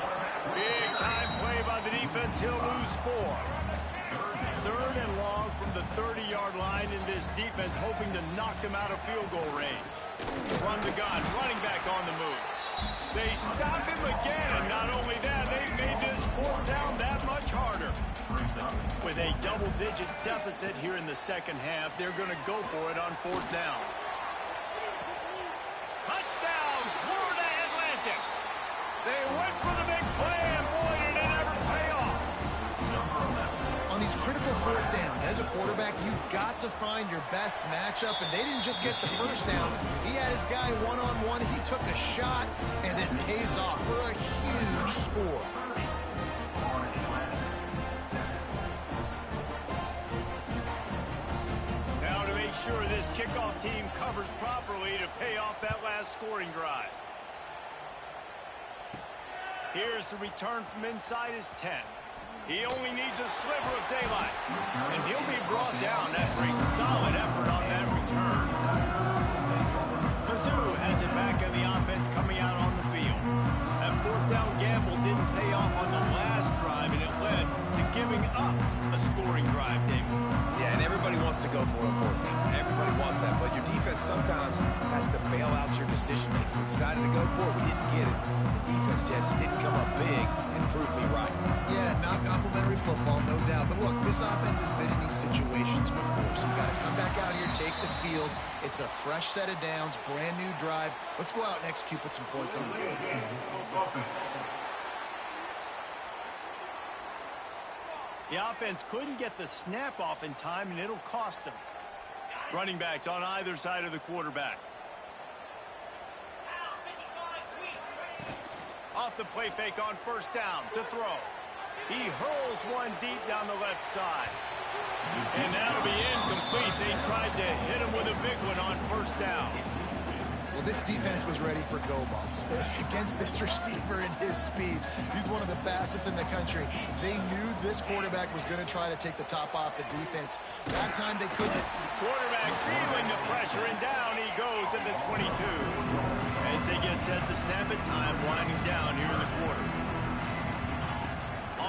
Big time play by the defense. He'll lose 4. Third and long from the 30-yard line, in this defense hoping to knock them out of field goal range. From the gun, running back on the move. They stop him again, and not only that, they've made this fourth down that much harder. With a double-digit deficit here in the second half, they're going to go for it on fourth down. Touchdown, Florida Atlantic. They went for the big play, and boy, did it ever pay off. On these critical fourth downs, as a quarterback, you've got to find your best matchup, and they didn't just get the first down. He had his guy one-on-one. He took a shot, and it pays off for a huge score. Now to make sure this kickoff team covers properly to pay off that last scoring drive. Here's the return from inside his 10. He only needs a sliver of daylight. And he'll be brought down after a solid effort on that return. Mizzou has it back on the offense coming out on the field. That fourth down gamble didn't pay off on the last drive, and it led to giving up a scoring drive, David. Yeah, and everybody wants to go for a fourth down. Everybody wants that, but your defense sometimes has to bail out your decision-making. We decided to go for it. We didn't get it. The defense, Jesse, didn't come up big and prove me right. Yeah, not complimentary football, no doubt. But look, this offense has been in these situations before, so you've got to come back out here, take the field. It's a fresh set of downs, brand new drive. Let's go out and execute, put some points on the board. The offense couldn't get the snap off in time, and it'll cost them. Running backs on either side of the quarterback. Off the play fake on first down to throw. He hurls one deep down the left side. And that'll be incomplete. They tried to hit him with a big one on first down. Well, this defense was ready for go balls against this receiver and his speed. He's one of the fastest in the country. They knew this quarterback was going to try to take the top off the defense. That time they couldn't. Quarterback feeling the pressure, and down he goes at the 22. As they get set to snap it, time winding down here in the quarter.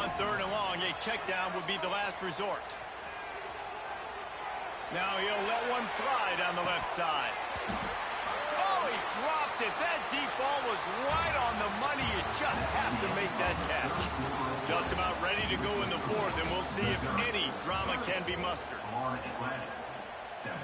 On third and long, a check down would be the last resort. Now he'll let one fly down the left side. Oh, he dropped it. That deep ball was right on the money. You just have to make that catch. Just about ready to go in the fourth, and we'll see if any drama can be mustered. Florida Atlantic, 7.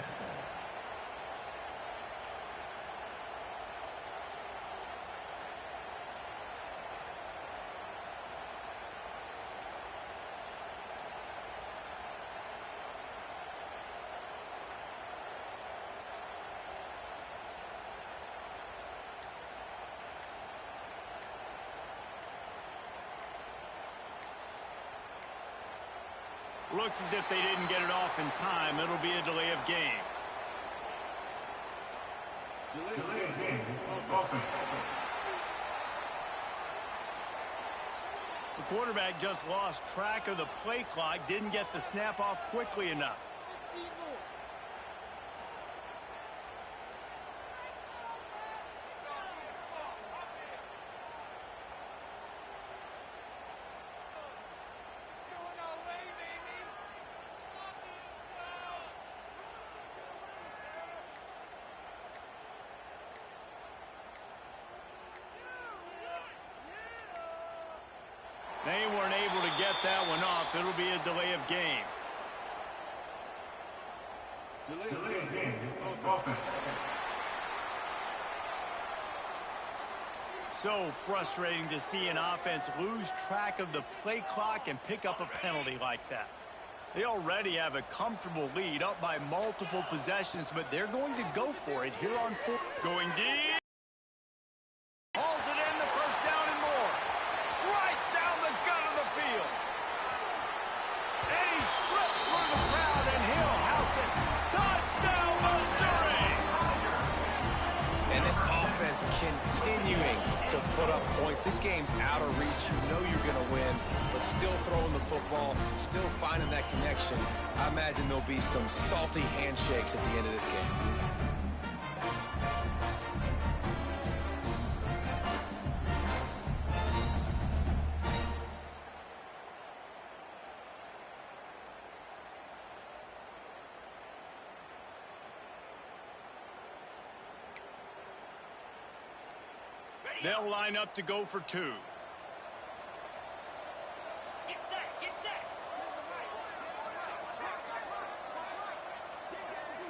Looks as if they didn't get it off in time. It'll be a delay of game. Delay of game. Offense. The quarterback just lost track of the play clock, didn't get the snap off quickly enough. They weren't able to get that one off. It'll be a delay of game. Delay of game. Offense. So frustrating to see an offense lose track of the play clock and pick up a penalty like that. They already have a comfortable lead up by multiple possessions, but they're going to go for it here on 4. Going deep. Hauls it in, the first down and more. Right down the gut of the field. And he slipped through the crowd, and he'll house it. Touchdown, Missouri! And this offense continuing to put up points. This game's out of reach. You know you're going to win, but still throwing the football, still finding that connection. I imagine there'll be some salty handshakes at the end of this game. They'll line up to go for 2. Get set, get set.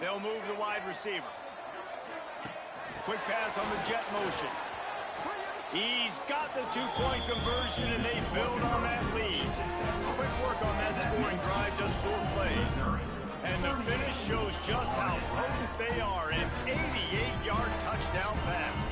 They'll move the wide receiver. Quick pass on the jet motion. He's got the 2-point conversion, and they build on that lead. Quick work on that scoring drive, just 4 plays. And the finish shows just how potent they are. An 88-yard touchdown pass.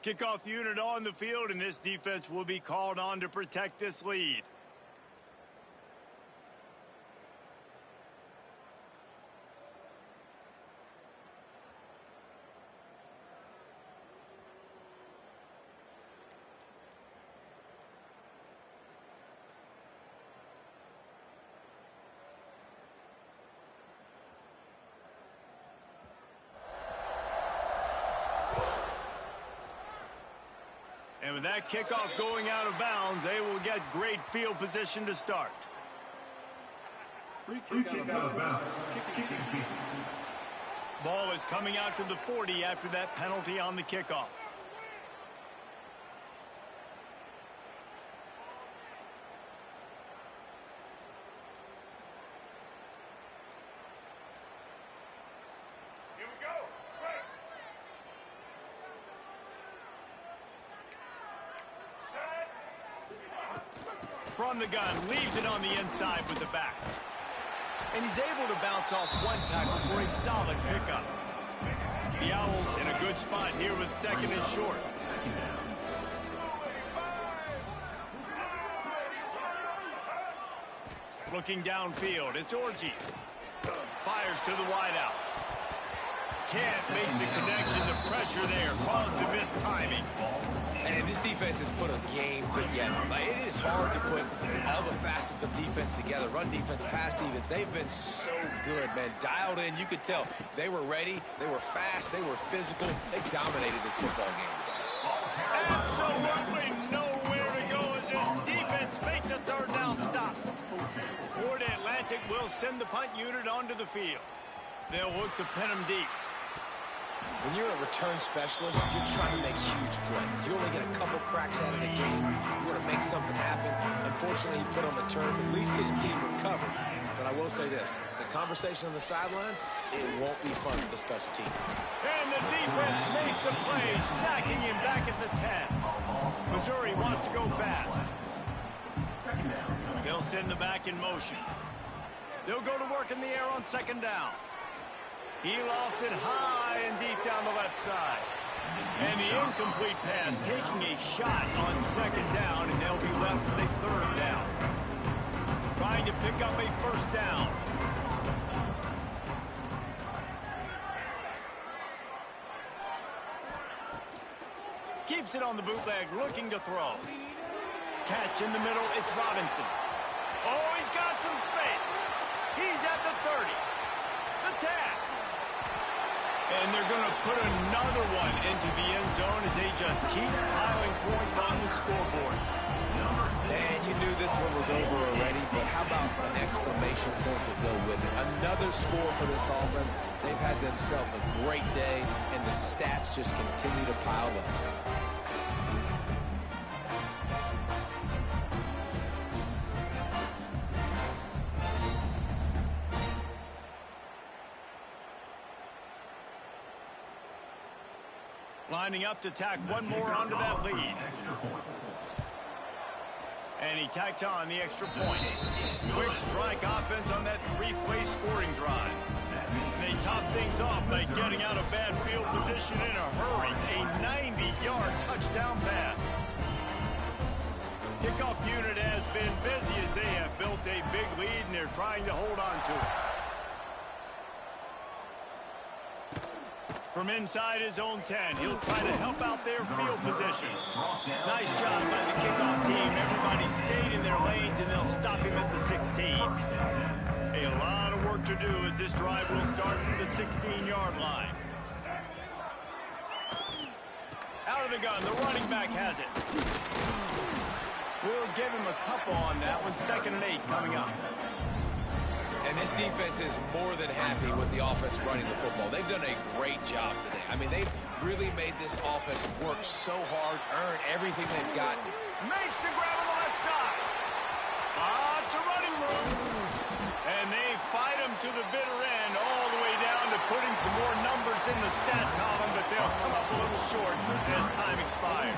Kickoff unit on the field, and this defense will be called on to protect this lead. And with that kickoff going out of bounds, they will get great field position to start. Free kick out of bounds. Kicking team. Ball is coming out to the 40 after that penalty on the kickoff. From the gun, leaves it on the inside with the back. And he's able to bounce off one tackle for a solid pickup. The Owls in a good spot here with second and short. Looking downfield, it's Orji. Fires to the wideout. Can't make the connection. The pressure there caused the missed timing. And this defense has put a game together. Like, it is hard to put all the facets of defense together. Run defense, pass defense. They've been so good, man. Dialed in. You could tell they were ready. They were fast. They were physical. They dominated this football game today. Absolutely nowhere to go as this defense makes a third down stop. Florida Atlantic will send the punt unit onto the field. They'll look to pin them deep. When you're a return specialist, you're trying to make huge plays. You only get a couple cracks at it a game. You want to make something happen. Unfortunately, he put on the turf. At least his team recovered. But I will say this. The conversation on the sideline, it won't be fun for the special team. And the defense makes a play, sacking him back at the 10. Missouri wants to go fast. They'll send the back in motion. They'll go to work in the air on second down. He lofts it high and deep down the left side. And the incomplete pass taking a shot on second down, and they'll be left with a third down. Trying to pick up a first down. Keeps it on the bootleg, looking to throw. Catch in the middle, it's Robinson. Oh, he's got some space. He's at the 30. The tag. And they're going to put another one into the end zone as they just keep piling points on the scoreboard. And you knew this one was over already, but how about an exclamation point to go with it? Another score for this offense. They've had themselves a great day, and the stats just continue to pile up. Lining up to tack one more onto that lead. And he tacks on the extra point. Quick strike offense on that three-play scoring drive. And they top things off by getting out of bad field position in a hurry. A 90-yard touchdown pass. Kickoff unit has been busy as they have built a big lead, and they're trying to hold on to it. From inside his own 10, he'll try to help out their field position. Nice job by the kickoff team. Everybody stayed in their lanes, and they'll stop him at the 16. A lot of work to do as this drive will start from the 16-yard line. Out of the gun, the running back has it. We'll give him a couple on that one. 2nd and 8 coming up. And this defense is more than happy with the offense running the football. They've done a great job today. I mean, they've really made this offense work so hard, earn everything they've gotten. Makes the grab on the left side. Lots of running room. And they fight him to the bitter end, all the way down to putting some more numbers in the stat column, but they'll come up a little short as time expires.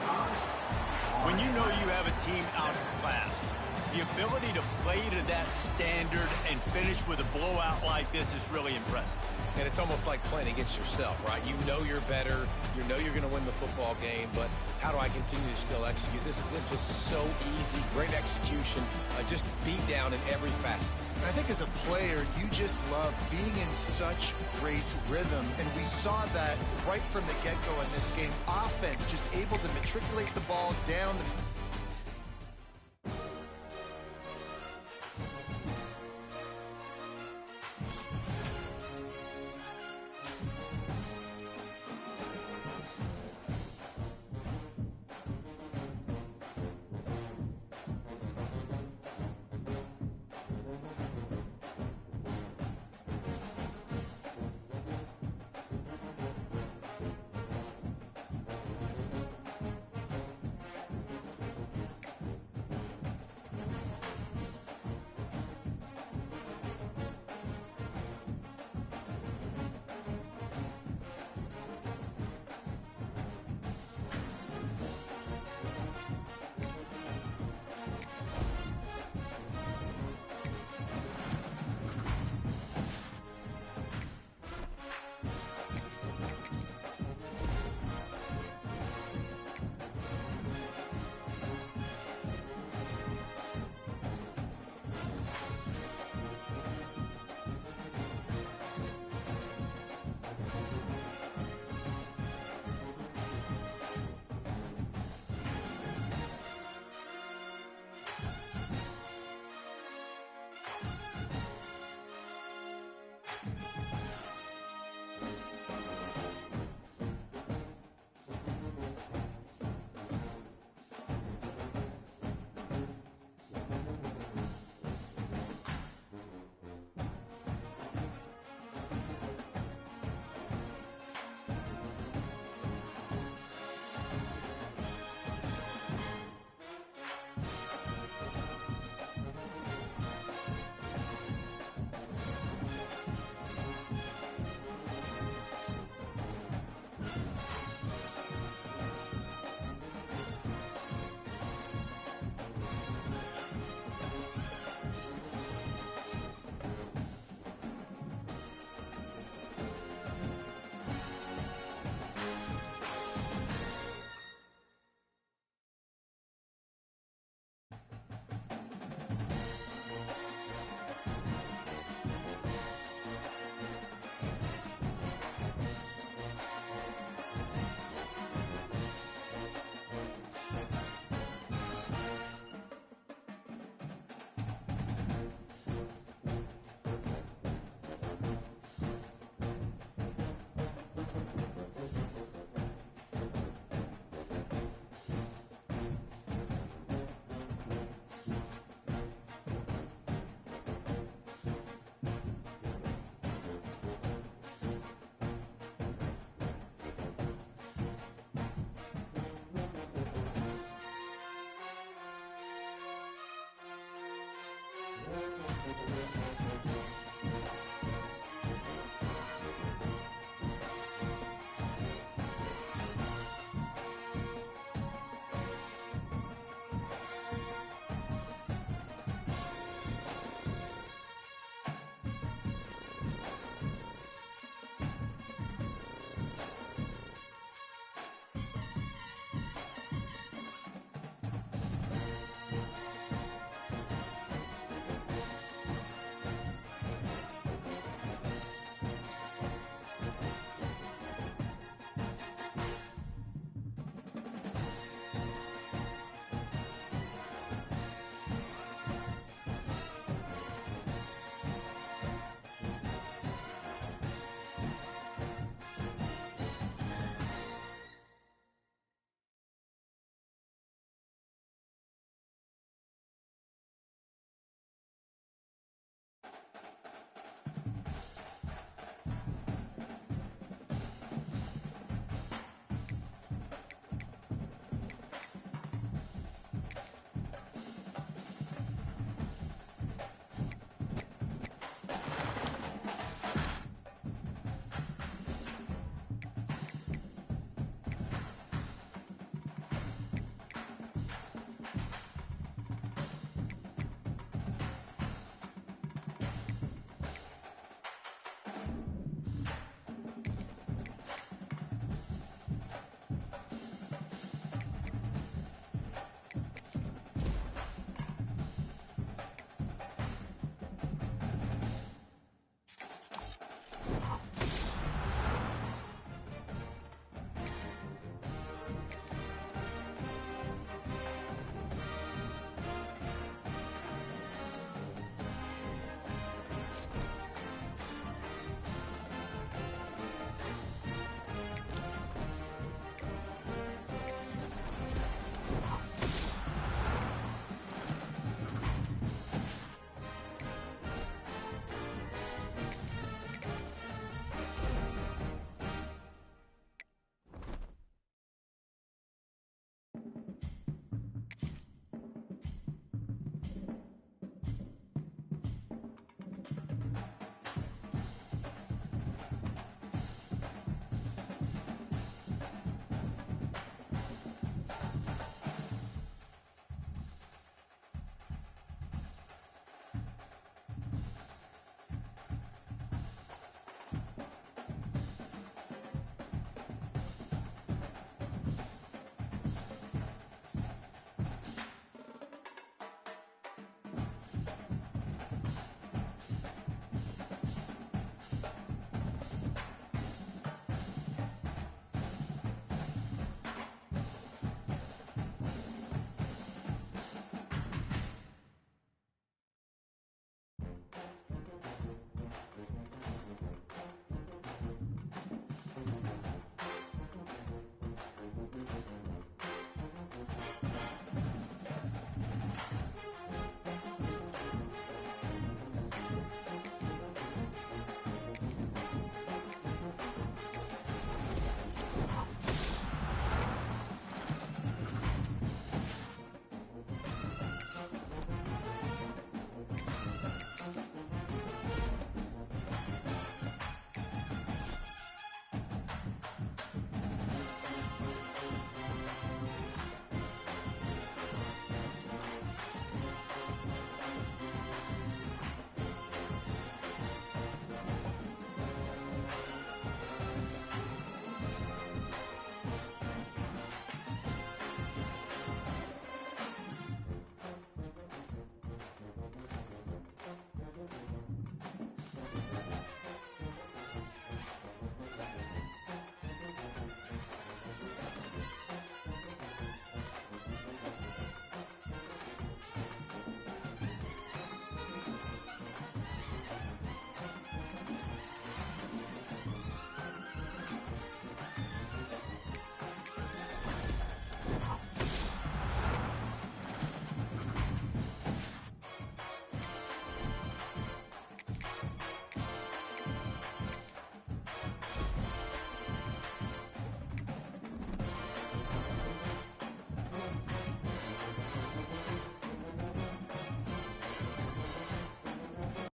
When you know you have a team outclassed, the ability to play to that standard and finish with a blowout like this is really impressive. And it's almost like playing against yourself, right? You know you're better. You know you're going to win the football game, but how do I continue to still execute? This was so easy. Great execution. Just beat down in every facet. I think as a player, you just love being in such great rhythm, and we saw that right from the get-go in this game. Offense just able to matriculate the ball down the field.